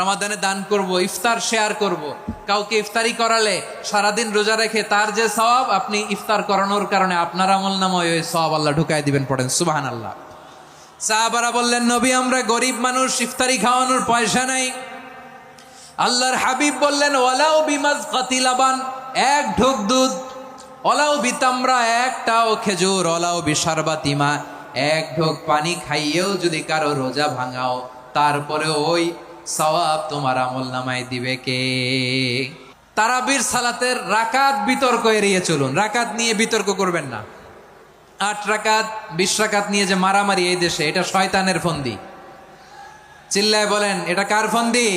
রমাদানে দান করব, ইফতার শেয়ার করব। কাউকে ইফতারি করালে সারাদিন রোজা রেখে তার যে সওয়াব, আপনি ইফতার করানোর কারণে আপনার আমলনামায় ওই সওয়াব আল্লাহ ঢুকায় দিবেন। পড়েন সুবহানাল্লাহ। সাহাবারা বললেন, নবী আমরা গরিব মানুষ, ইফতারি খাওয়ানোর পয়সা নাই। আল্লাহর হাবিব বললেন, ওয়ালাউ বিমাজকাতি লাবান, এক ঢোক দুধ, ওয়ালাউ বিতামরা, একটাও খেজুর, ওয়ালাউ বিশারবাতি মা, এক ঢোক পানি খাইয়েও যদি কারো রোজা ভাঙাও, তারপরে ওই সওয়াব তোমার আমলনামায় দিবে কে? তারাবির সালাতের রাকাত বিতর্ক এড়িয়ে চলুন। রাকাত নিয়ে বিতর্ক করবেন না। 8 রাকাত 20 রাকাত নিয়ে যে মারামারি এই দেশে, এটা শয়তানের ফন্দি। চিল্লায় বলেন, এটা কার ফন্দি?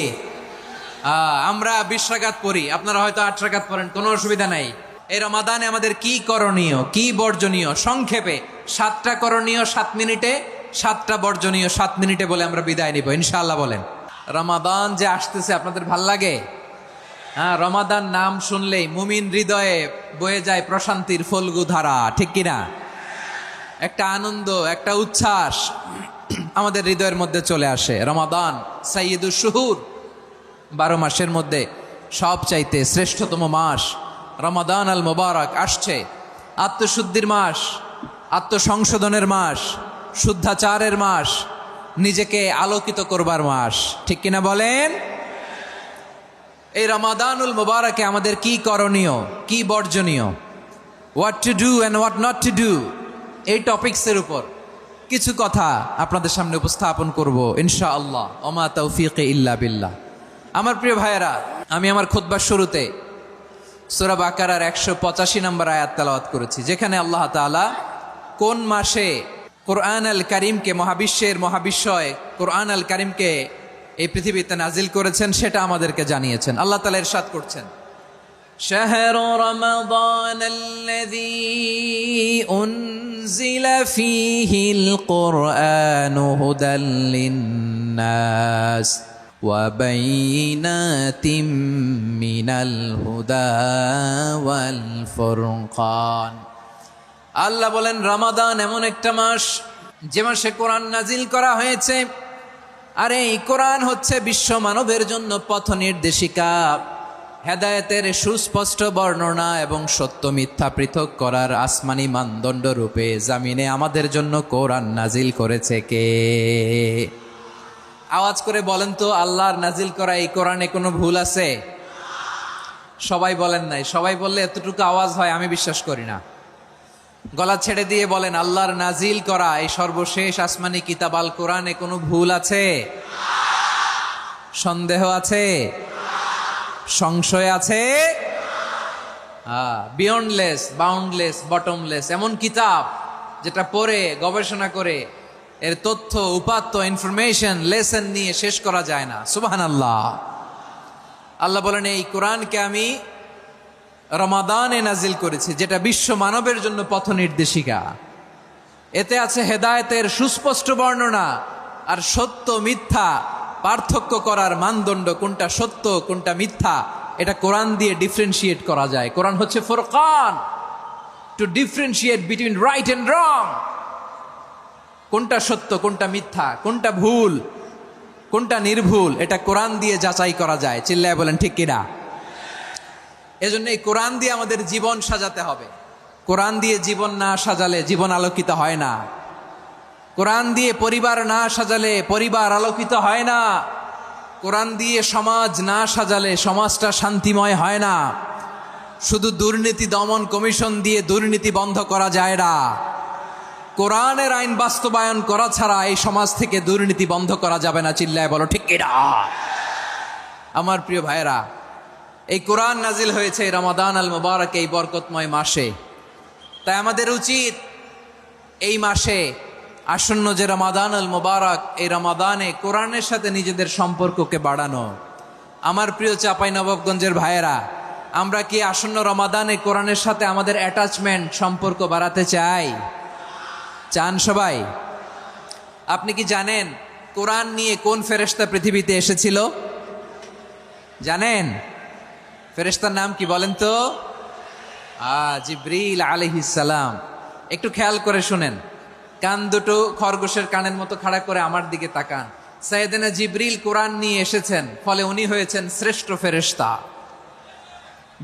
আমরা 20 রাকাত পড়ি, আপনারা হয়তো 8 রাকাত পড়েন, কোনো অসুবিধা নাই। এই রমাদানে আমাদের কি করণীয়, কি বর্জনীয়, সংক্ষেপে 7টা করণীয় 7 মিনিটে, 7টা বর্জনীয় 7 মিনিটে বলে আমরা বিদায় নিব ইনশাআল্লাহ। বলেন, রমাদান যে আসতেছে আপনাদের ভাল লাগে? হ্যাঁ, রমাদান নাম শুনলেই মুমিন হৃদয়ে বয়ে যায় প্রশান্তির ফল্গু ধারা, ঠিক কিনা? একটা আনন্দ, একটা উচ্ছ্বাস আমাদের হৃদয়ের মধ্যে চলে আসে। রমাদান সাইয়্যিদুশ শুহুর, 12 মাসের মধ্যে সবচাইতে শ্রেষ্ঠতম মাস রমাদান আল মুবারক আসছে। আত্মশুদ্ধির মাস, আত্মসংশোধনের মাস, শুদ্ধাচারের মাস, নিজেকে আলোকিত করবার মাস, ঠিক কিনা বলেন? এই রমাদানুল মুবারকে আমাদের কি করণীয়, কি বর্জনীয়, what to do and what not to do, এই টপিকসের উপর কিছু কথা আপনাদের সামনে উপস্থাপন করব ইনশাআল্লাহ। ওমা তাওফীকি ইল্লা বিল্লাহ। আমার প্রিয় ভাইয়েরা, আমি আমার খুতবার শুরুতে সূরা বাকারার 185 নম্বর আয়াত তেলাওয়াত করেছি, যেখানে আল্লাহ তাআলা কোন মাসে কোরআন আল কারীমকে, মহাবিশ্বের মহাবিশ্বয় কোরআন আল কারীমকে এই পৃথিবীতে নাজিল করেছেন সেটা আমাদেরকে জানিয়েছেন। আল্লাহ তাআলা ইরশাদ করছেন, শাহরু রমাদানাল্লাযী উনজিলা ফীহিল কুরআনু হুদাল লিন্নাস ওয়া বাইয়িনাতিম মিনাল হুদা ওয়াল ফুরকান। আল্লাহ বলেন, রমাদান এমন একটা মাস যে মাসে কোরআন নাজিল করা হয়েছে। আর এই কোরআন হচ্ছে বিশ্ব মানবের জন্য পথ নির্দেশিকা, হেদায়েতের সুস্পষ্ট বর্ণনা এবং সত্য মিথ্যা পৃথক করার আসমানি মানদণ্ড রূপে জামিনে আমাদের জন্য কোরআন নাজিল করেছে কে? আওয়াজ করে বলেন তো, আল্লাহর নাজিল করা এই কোরআনে কোনো ভুল আছে? সবাই বলেন নাই। সবাই বললে এতটুকু আওয়াজ হয় আমি বিশ্বাস করি না। গলা ছেড়ে দিয়ে বলেন, আল্লাহর নাজিল করা এই সর্বশেষ আসমানি কিতাব আল কোরআনে কোনো ভুল আছে? সন্দেহ আছে? সংশয় আছে? বিয়ন্ডলেস, বাউন্ডলেস, বটমলেস, এমন কিতাব যেটা পড়ে গবেষণা করে এর তথ্য, উপাত্ত, ইনফরমেশন, লেসন নিয়ে শেষ করা যায় না। সুবহানাল্লাহ। আল্লাহ বলেন, এই কোরআনকে আমি রমাদানে নাজিল করেছি, যেটা বিশ্ব মানবের জন্য পথ নির্দেশিকা। এতে আছে হেদায়েতের সুস্পষ্ট বর্ণনা আর সত্য মিথ্যা পার্থক্য করার মানদণ্ড, কোনটা সত্য কোনটা মিথ্যা এটা কোরআন দিয়ে ডিফারেন্সিয়েট করা যায়। কোরআন হচ্ছে ফুরকান, to differentiate between right and wrong. কোনটা সত্য, কোনটা মিথ্যা, কোনটা ভুল, কোনটা নির্ভুল, এটা কোরআন দিয়ে যাচাই করা যায়। চিল্লায় বলেন ঠিক কিনা? এজন্য এই কোরআন দিয়ে আমাদের জীবন সাজাতে হবে। কোরআন দিয়ে জীবন না সাজালে জীবন আলোকিত হয় না। কোরআন দিয়ে পরিবার না সাজালে পরিবার আলোকিত হয় না। কোরআন দিয়ে সমাজ না সাজালে সমাজটা শান্তিময় হয় না। শুধু দুর্নীতি দমন কমিশন দিয়ে দুর্নীতি বন্ধ করা যায় না। কোরআনের আইন বাস্তবায়ন করা ছাড়া এই সমাজ থেকে দুর্নীতি বন্ধ করা যাবে না। চিল্লায় বলো ঠিক কিনা? আমার প্রিয় ভাইয়েরা, এই কোরআন নাজিল হয়েছে রমাদান আল মুবারক, এই বরকতময় মাসে। তাই আমাদের উচিত এই মাসে আসন্ন যে রমাদান আল মুবারক, এই রমাদানে কোরআনের সাথে নিজেদের সম্পর্ককে বাড়ানো। আমার প্রিয় চাঁপাইনবাবগঞ্জের ভাইয়েরা, আমরা কি আসন্ন রমাদানে কোরআনের সাথে আমাদের অ্যাটাচমেন্ট, সম্পর্ক বাড়াতে চাই? চান সবাই? আপনি কি জানেন কোরআন নিয়ে কোন ফেরেশতা পৃথিবীতে এসেছিল? জানেন? ফেরেশতার নাম কি বলেন তো? জিবরিল আলাইহিস সালাম। একটু খেয়াল করে শুনেন, কান দুটো খরগোশের কানের মতো খাড়া করে আমার দিকে তাকান। সাইয়েদনা জিবরিল কোরআন নিয়ে এসেছেন, ফলে উনি হয়েছেন শ্রেষ্ঠ ফেরেশতা।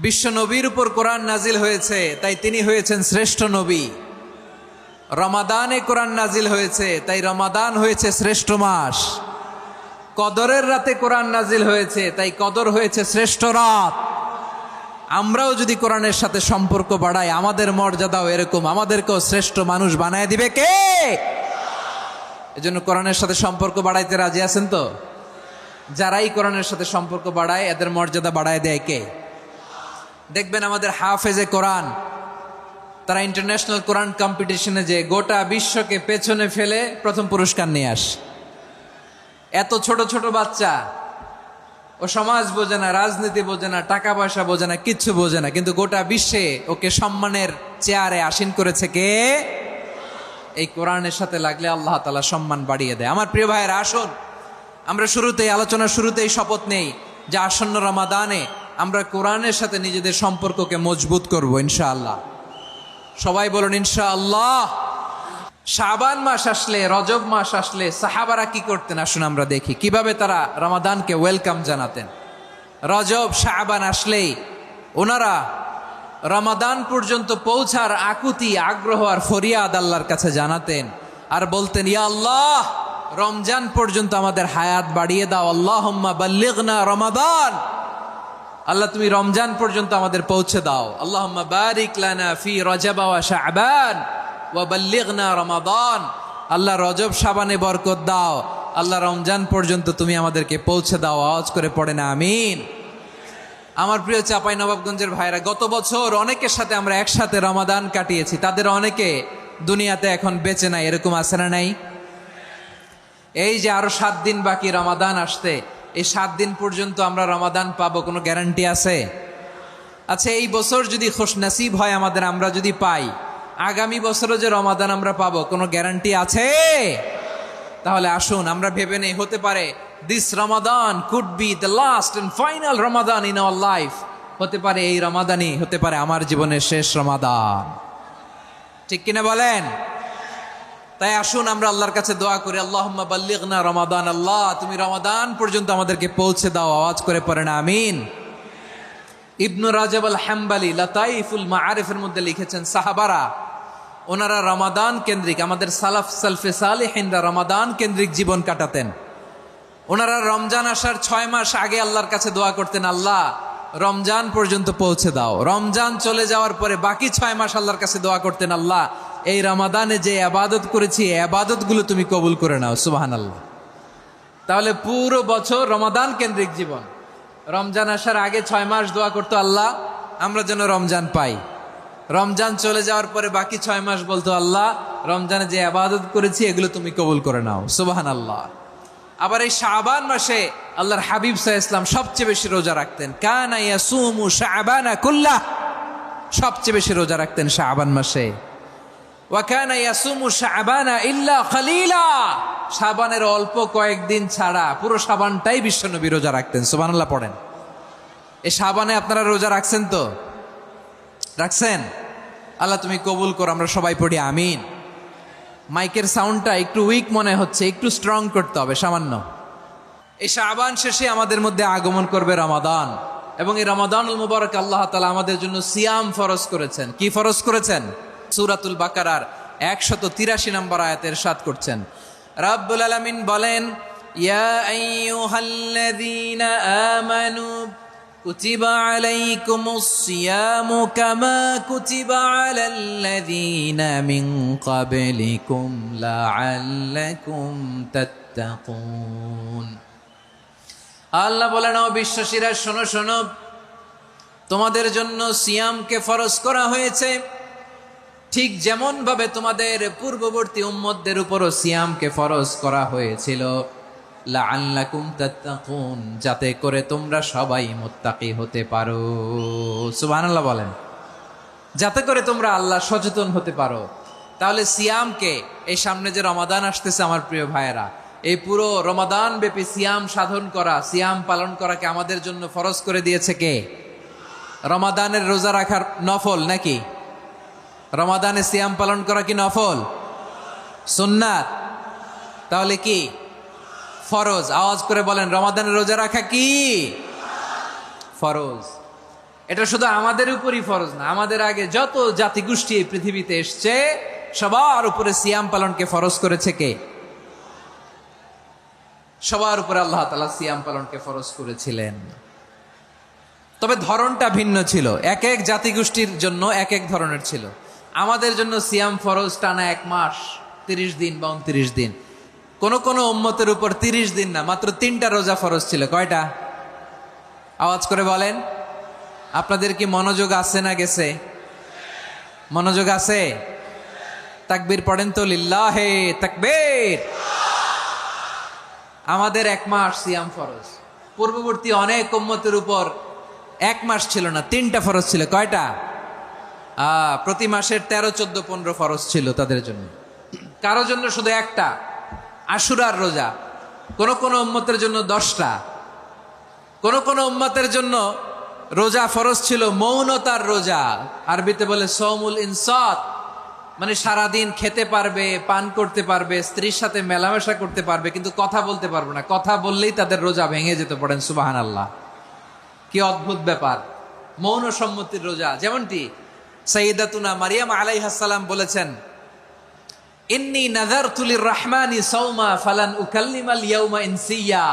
বিশ্ব নবীর উপর কোরআন নাজিল হয়েছে, তাই তিনি হয়েছেন শ্রেষ্ঠ নবী। রমাদানে কোরআন নাজিল হয়েছে, তাই রমাদান হয়েছে শ্রেষ্ঠ মাস। কদরের রাতে কোরআন নাজিল হয়েছে, তাই কদর হয়েছে শ্রেষ্ঠ রাত। আমরাও যদি কোরআনের সাথে সম্পর্ক বাড়াই, আমাদের মর্যাদাও এরকম, আমাদেরকেও শ্রেষ্ঠ মানুষ বানায় দিবে কে? এজন্য কোরআনের সাথে সম্পর্ক বাড়াইতে রাজি আছেন তো? যারাই কোরআনের সাথে সম্পর্ক বাড়ায়, এদের মর্যাদা বাড়ায় দেয় কে? দেখবেন আমাদের হাফেজে কোরআন, তারা ইন্টারন্যাশনাল কোরআন কম্পিটিশনে যে গোটা বিশ্বকে পেছনে ফেলে প্রথম পুরস্কার নিয়ে আসে। এত ছোট ছোট বাচ্চা, ও সমাজ বোঝে না, রাজনীতি বোঝে না, টাকা পয়সা বোঝে না, কিচ্ছু বোঝে না, কিন্তু গোটা বিশ্বে ওকে সম্মানের চেয়ারে আসীন করেছে কে? এই কোরআনের সাথে লাগলে আল্লাহ তাআলা সম্মান বাড়িয়ে দেয়। আমার প্রিয় ভাইয়েরা, আসুন আমরা আলোচনার শুরুতেই শপথ নেই যে আসন্ন রমাদানে আমরা কোরআনের সাথে নিজেদের সম্পর্ককে মজবুত করব ইনশাআল্লাহ। সবাই বলুন ইনশাআল্লাহ। শাবান মাস আসলে, রজব মাস আসলে সাহাবারা কি করতেন? আসুন আমরা দেখি কিভাবে তারা রমাদানকে ওয়েলকাম জানাতেন। রজব শাবান আসলেই ওনারা রমাদান পর্যন্ত পৌঁছার আকুতি, আগ্রহ আর ফরিয়াদ আল্লাহর কাছে জানাতেন আর বলতেন, ইয়া আল্লাহ, রমজান পর্যন্ত আমাদের হায়াত বাড়িয়ে দাও। আল্লাহুম্মা বাল্লিগনা রমাদান, আল্লাহ তুমি রমজান পর্যন্ত আমাদের পৌঁছে দাও। আল্লাহুম্মা বারিক লানা ফি রজব ওয়া শাবান ওয়া বাল্লিগনা রমাদান, আল্লাহ রজব শাবানে বরকত দাও, আল্লাহ রমজান পর্যন্ত তুমি আমাদেরকে পৌঁছে দাও। আওয়াজ করে পড়ে না আমিন। আমার প্রিয় চাঁপাইনবাবগঞ্জের ভাইরা, গত বছর অনেকের সাথে আমরা একসাথে রমাদান কাটিয়েছি, তাদের অনেকে দুনিয়াতে এখন বেঁচে নাই, এরকম আছে না নাই? এই যে আরো 7 দিন বাকি রমাদান আসতে, এই 7 দিন পর্যন্ত আমরা রমাদান পাবো, কোনো গ্যারান্টি আছে? আচ্ছা, এই বছর যদি খুশনসিব হয় আমাদের, আমরা যদি পাই, আগামী বছরও যে রমাদান আমরা পাবো, কোনো গ্যারান্টি আছে? তাহলে আসুন আমরা ভেবে নেই, হতে পারে this Ramadan could be the last and final Ramadan in our life. হতে পারে এই রমাদানই হতে পারে আমার জীবনের শেষ রমাদান। ঠিক কিনা বলেন? তাই আসুন আমরা আল্লাহর কাছে দোয়া করি, আল্লাহুম্মা বাল্লিগনা রমাদান, আল্লাহ তুমি রমাদান পর্যন্ত আমাদেরকে পৌঁছে দাও। আওয়াজ করে পড়েন আমিন। ইবনু রাজব আল হাম্বালি লাতাইফুল মাআরিফের মধ্যে লিখেছেন, সাহাবারা ওনারা রমাদান কেন্দ্রিক, আমাদের সালফে সালেহিনরা রমাদান কেন্দ্রিক জীবন কাটাতেন। ওনারা রমজান আসার 6 মাস আগে আল্লাহর কাছে দোয়া করতেন, আল্লাহ রমজান পর্যন্ত পৌঁছে দাও। রমজান চলে যাওয়ার পরে বাকি 6 মাস আল্লাহর কাছে দোয়া করতেন, আল্লাহ এই রমাদানে যে ইবাদত করেছি, এই ইবাদতগুলো তুমি কবুল করে নাও। সুবহানাল্লাহ। তাহলে পুরো বছর রমাদান কেন্দ্রিক জীবন। রমজান আসার আগে 6 মাস দোয়া করতো, আল্লাহ আমরা যেন রমজান পাই। রমজান চলে যাওয়ার পরে বাকি 6 মাস বলতো, আল্লাহ রমজানে যে ইবাদত করেছি এগুলো তুমি কবুল করে নাও। সুবহানাল্লাহ। আবার এই শাবান মাসে আল্লাহর হাবিব সাল্লাল্লাহু আলাইহি ওয়াসাল্লাম সবচেয়ে বেশি রোজা রাখতেন। কানা ইয়াসুমু শাবানা কুল্লাহ, সবচেয়ে বেশি রোজা রাখতেন শাবান মাসে। ওয়া কানা ইয়াসুমু শাবানা ইল্লা খলিলা, শাবানের অল্প কয়েকদিন ছাড়া পুরো শাবানটাই বিশ্বনবী রোজা রাখতেন। সুবহানাল্লাহ পড়েন। এই শাবানে আপনারা রোজা রাখছেন তো? রাখছেন? আল্লাহ তুমি কবুল করো। আমরা সবাই পড়ি আমিন। মাইকের সাউন্ডটা একটু উইক মনে হচ্ছে, একটু স্ট্রং করতে হবে সামান্য। এই শাবান শেষে আমাদের মধ্যে আগমন করবে রমাদান, এবং এই রমাদানুল মুবারক আল্লাহ তাআলা আমাদের জন্য সিয়াম ফরজ করেছেন। কি ফরজ করেছেন? সূরাতুল বাকারার 183 নম্বর আয়াতে ইরশাদ করছেন, রাব্বুল আলামিন বলেন, ইয়া আইয়ুহাল্লাযীনা আমানু কুতিবা আলাইকুমুস সিয়ামু কামা কুতিবা আলাল্লাযীনা মিন ক্বাবলিকুম লাআল্লাকুম তাত্তাকুন। আল্লাহ বলেন, ও বিশ্বাসীরা শোনো শোনো, তোমাদের জন্য সিয়ামকে ফরজ করা হয়েছে, ঠিক যেমন ভাবে তোমাদের পূর্ববর্তী উম্মতদের উপরও সিয়ামকে ফরজ করা হয়েছিল, লাআল্লাকুম তাত্তাকুন, যাতে করে তোমরা সবাই মুত্তাকি হতে পারো। সুবহানাল্লাহ বলেন। যাতে করে তোমরা আল্লাহ সচেতন হতে পারো। তাহলে সিয়ামকে, এই সামনে যে রমাদান আসতেছে আমার প্রিয় ভাইয়েরা, এই পুরো রমাদান ব্যাপী সিয়াম সাধন করা, সিয়াম পালন করাকে আমাদের জন্য ফরজ করে দিয়েছে কে? রমাদানের রোজা রাখার নফল নাকি? রমাদানে সিয়াম পালন করা কি নফল? সুন্নাত? তাহলে কি ফরজ। আওয়াজ করে বলেন, রমাদানের রোজা রাখা কি ফরজ? এটা শুধু আমাদের উপরই ফরজ না, আমাদের আগে যত জাতিগোষ্ঠী এই পৃথিবীতে এসছে সবার উপরে সিয়াম পালনকে ফরজ করেছে কে? সবার উপরে আল্লাহ তাআলা সিয়াম পালনকে ফরজ করেছিলেন। তবে ধরনটা ভিন্ন ছিল, এক এক জাতিগোষ্ঠীর জন্য এক এক ধরনের ছিল। আমাদের জন্য সিয়াম ফরজ টানা 1 মাস 30 দিন বা 29 দিন। কোন কোন উম্মতের উপর 30 দিন না, মাত্র 3টা রোজা ফরজ ছিল। কয়টা? আওয়াজ করে বলেন। আপনাদের কি মনোযোগ আছে না গেছে? মনোযোগ আছে? তাকবীর পড়েন তো, লিল্লাহে তাকবীর। আমাদের 1 মাস সিয়াম ফরজ। পূর্ববর্তী অনেক উম্মতের উপর 1 মাস ছিল না, 3টা ফরজ ছিল। কয়টা? প্রতি মাসের 13, 14, 15 ফরজ ছিল তাদের জন্য। কারো জন্য শুধু একটা, আশুরার রোজা। কোন কোন উম্মতের জন্য 10টা। কোন কোন উম্মতের জন্য রোজা ফরজ ছিল মৌনতার রোজা, আরবিতে বলে সৌমুল ইনসাত, মানে সারাদিন খেতে পারবে, পান করতে পারবে, স্ত্রীর সাথে মেলামেশা করতে পারবে, কিন্তু কথা বলতে পারবে না। কথা বললেই তাদের রোজা ভেঙে যেত। পড়েন সুবহানাল্লাহ। কি অদ্ভুত ব্যাপার! মৌন সম্মতির রোজা। যেমনটি সাইয়্যিদাতুনা মারিয়াম আলাইহাস সালাম বলেছেন, ইন্নী নাযারতু লির-রাহমানি সাওমা ফালান উকাল্লিমাল ইয়াওমা ইনসিয়া।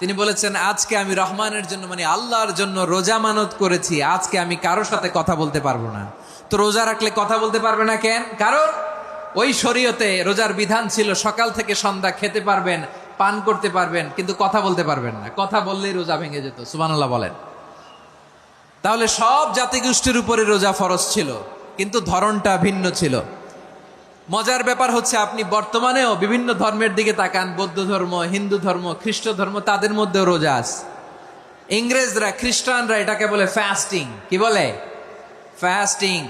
তিনি বলেছেন, আজকে আমি রহমানের জন্য, মানে আল্লাহর জন্য রোজা মানত করেছি, আজকে আমি কারোর সাথে কথা বলতে পারবো না। তো রোজা রাখলে কথা বলতে পারবে না কেন? কারণ ওই শরীয়তে রোজার বিধান ছিল সকাল থেকে সন্ধ্যা খেতে পারবেন, পান করতে পারবেন, কিন্তু কথা বলতে পারবেন না। কথা বললেই রোজা ভেঙে যেত। সুবহানাল্লাহ বলেন। তাহলে সব জাতিগোষ্ঠীর উপরে রোজা ফরজ ছিল, কিন্তু ধরনটা ভিন্ন ছিল। মজার ব্যাপার হচ্ছে, আপনি বর্তমানেও বিভিন্ন ধর্মের দিকে তাকান, বৌদ্ধ ধর্ম, হিন্দু ধর্ম, খ্রিস্ট ধর্ম, তাদের মধ্যেও রোজা আছে। ইংরেজরা, খ্রিস্টানরা এটাকে বলে ফাস্টিং। কি বলে? ফাস্টিং।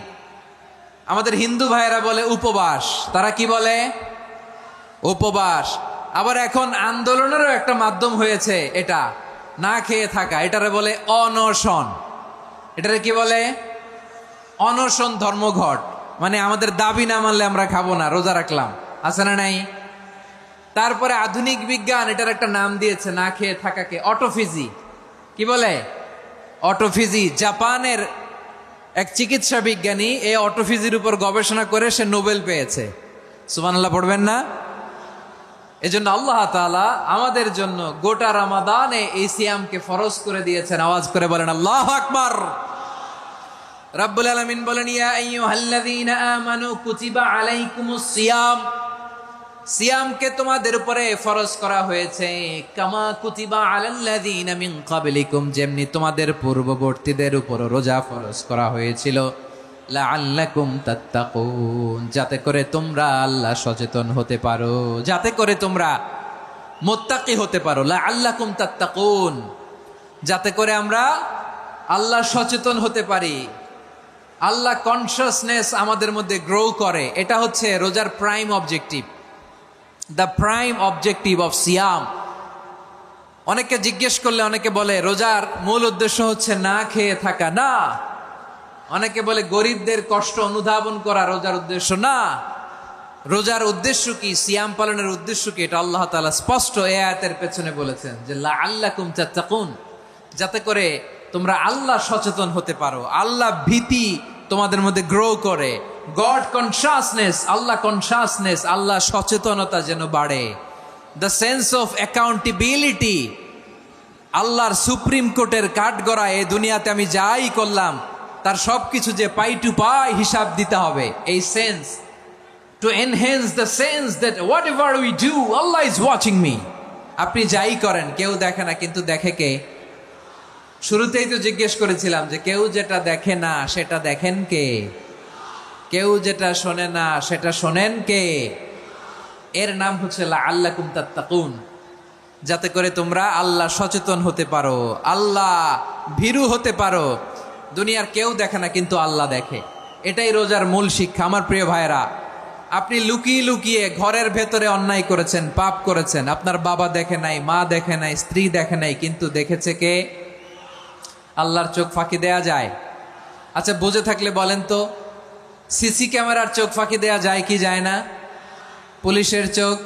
আমাদের হিন্দু ভাইয়েরা বলে উপবাস। তারা কি বলে? উপবাস। আবার এখন আন্দোলনেরও একটা মাধ্যম হয়েছে এটা, না খেয়ে থাকা। এটারে বলে অনশন। এটারে কি বলে? অনশন ধর্মঘট। মানে আমাদের দাবি না মানলে আমরা খাবো না, রোজা রাখলাম। আছে না নাই? তারপরে আধুনিক বিজ্ঞান এটার একটা নাম দিয়েছে না খেয়ে থাকাকে, অটোফিজি। কি বলে? অটোফিজি। জাপানের এক চিকিৎসা বিজ্ঞানী এই অটোফিজির উপর গবেষণা করে সে নোবেল পেয়েছে। সুবহানাল্লাহ পড়বেন না? এজন্য আল্লাহ তাআলা আমাদের জন্য গোটা রমাদানে এই সিয়ামকে ফরজ করে দিয়েছেন। আওয়াজ করে বলেন আল্লাহু আকবার। রাব্বুল আলামিন বলেন, ইয়া আইয়ুহাল্লাযীনা আমানু কুতিবা আলাইকুমুস সিয়াম। সিয়ামকে তোমাদের উপরে ফরজ করা হয়েছে, কামা কুতিবা আলাল্লাযীনা মিন ক্বাবলিকুম, যেমনি তোমাদের পূর্ববর্তীদের উপর রোজা ফরজ করা হয়েছিল, লাআল্লাকুম তাত্তাকুন, যাতে করে তোমরা আল্লাহ সচেতন হতে পারো, যাতে করে তোমরা মুত্তাকি হতে পারো। লাআল্লাকুম তাত্তাকুন, যাতে করে আমরা আল্লাহ সচেতন হতে পারি, আল্লাহ কনসিয়াসনেস আমাদের মধ্যে গ্রো করে। এটা হচ্ছে রোজার prime objective, the prime objective of সিয়াম। অনেকে জিজ্ঞেস করলে অনেকে বলে রোজার মূল উদ্দেশ্য হচ্ছে না খেয়ে থাকা। না। অনেকে বলে গরিবদের কষ্ট অনুধাবন করা রোজার উদ্দেশ্য। না। রোজার উদ্দেশ্য কি? সিয়াম পালনের উদ্দেশ্য কি? এটা আল্লাহ তাআলা স্পষ্ট এই আয়াতের পেছনে বলেছেন যে লাআল্লাকুম তাত্তাকুন, যাতে করে তোমরা আল্লাহ সচেতন হতে পারো, আল্লাহ ভীতি তোমাদের মধ্যে গ্রো করে, গড কনসিয়াসনেস, আল্লাহ কনসিয়াসনেস, আল্লাহ সচেতনতা যেন বাড়ে, দ্য সেন্স অফ অ্যাকাউন্টেবিলিটি। আল্লাহর সুপ্রিম কোর্টের কাঠগড়া এই দুনিয়াতে আমি যাই করলাম তার সবকিছু যে পাই টু পাই হিসাব দিতে হবে, এই sense, to enhance the sense that what ever we do Allah is watching me. আপনি যাই করেন কেউ দেখে না, কিন্তু দেখে কে? শুরুতেই তো জিজ্ঞেস করেছিলাম যে কেউ যেটা দেখে না সেটা দেখেন কে? কেউ যেটা শোনে না সেটা শোনেন কে? এর নাম হচ্ছে লাআল্লাকুম তাত্তাকুন, যাতে করে তোমরা আল্লাহ সচেতন হতে পারো, আল্লাহ ভীরু হতে পারো। দুনিয়ার কেউ দেখে না, কিন্তু আল্লাহ দেখে। এটাই রোজার মূল শিক্ষা। আমার প্রিয় ভাইরা, আপনি লুকিয়ে লুকিয়ে ঘরের ভেতরে অন্যায় করেছেন, পাপ করেছেন, আপনার বাবা দেখে নাই, মা দেখে নাই, স্ত্রী দেখে নাই, কিন্তু দেখেছে কে? আল্লাহর চোখ ফাঁকি দেয়া যায়? আচ্ছা, বুঝে থাকলে বলেন তো, সিসি ক্যামেরার চোখ ফাঁকি দেয়া যায় কি যায় না? পুলিশের চোখ,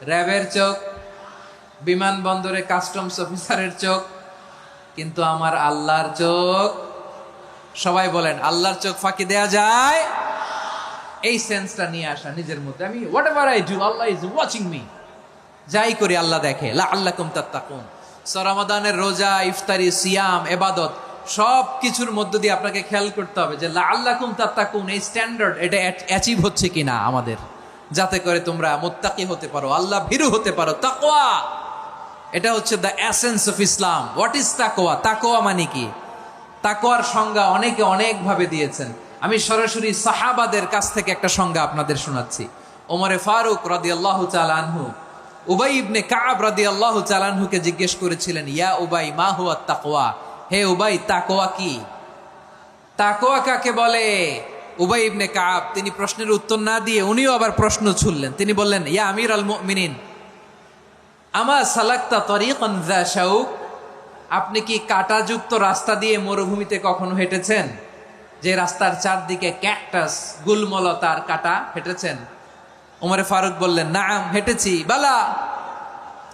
র্যাবের চোখ, বিমানবন্দরে কাস্টমস অফিসারের চোখ, কিন্তু আমার আল্লাহর চোখ। সবাই বলেন, আল্লাহর চোখ ফাঁকি দেয়া যায়? এই সেন্সটা নিয়ে আসা নিজের মধ্যে, আমি what ever I do Allah is watching me, যাই করি আল্লাহ দেখে। লাআল্লাকুম তাত্তাকুন। রমাদানের রোজা, ইফতারি, সিয়াম, ইবাদত সব কিছুর মধ্য দিয়ে আপনাকে খেয়াল করতে হবে যে লাআল্লাকুম তাত্তাকুন এই স্ট্যান্ডার্ড এটা অ্যাচিভ হচ্ছে কিনা আমাদের, যাতে করে তোমরা মুত্তাকি হতে পারো, আল্লাহ ভীরু হতে পারো। তাকওয়া, এটা হচ্ছে the essence of Islam. What is তাকওয়া? তাকওয়া মানে কি? তাকওয়ার সংজ্ঞা অনেকে অনেক ভাবে দিয়েছেন। আমি সরাসরি সাহাবাদের কাছ থেকে একটা সংজ্ঞা আপনাদের শোনাচ্ছি। ওমরে ফারুক রাদিয়াল্লাহু তাআলা আনহু উবাই ইবনে কাব রাদিয়াল্লাহু তাআলা আনহুকে জিজ্ঞেস করেছিলেন, ইয়া উবাই মা হুয়া তাকওয়া, হে উবাই তাকওয়া কি? তাকওয়া কাকে বলে? উবাই ইবনে কাব তিনি প্রশ্নের উত্তর না দিয়ে উনিও আবার প্রশ্ন ছুড়লেন। তিনি বললেন, ইয়া আমির আল মুমিনিন আমা সালাকতা তরিকান যা শাউক, আপনি কি কাঁটাযুক্ত রাস্তা দিয়ে মরুভূমিতে কখনো হেঁটেছেন? যে রাস্তার চারদিকে ক্যাকটাস, গুলমলতার কাঁটা, হেঁটেছেন? ওমরে ফারুক বললেন, নাম হেঁটেছি। বালা,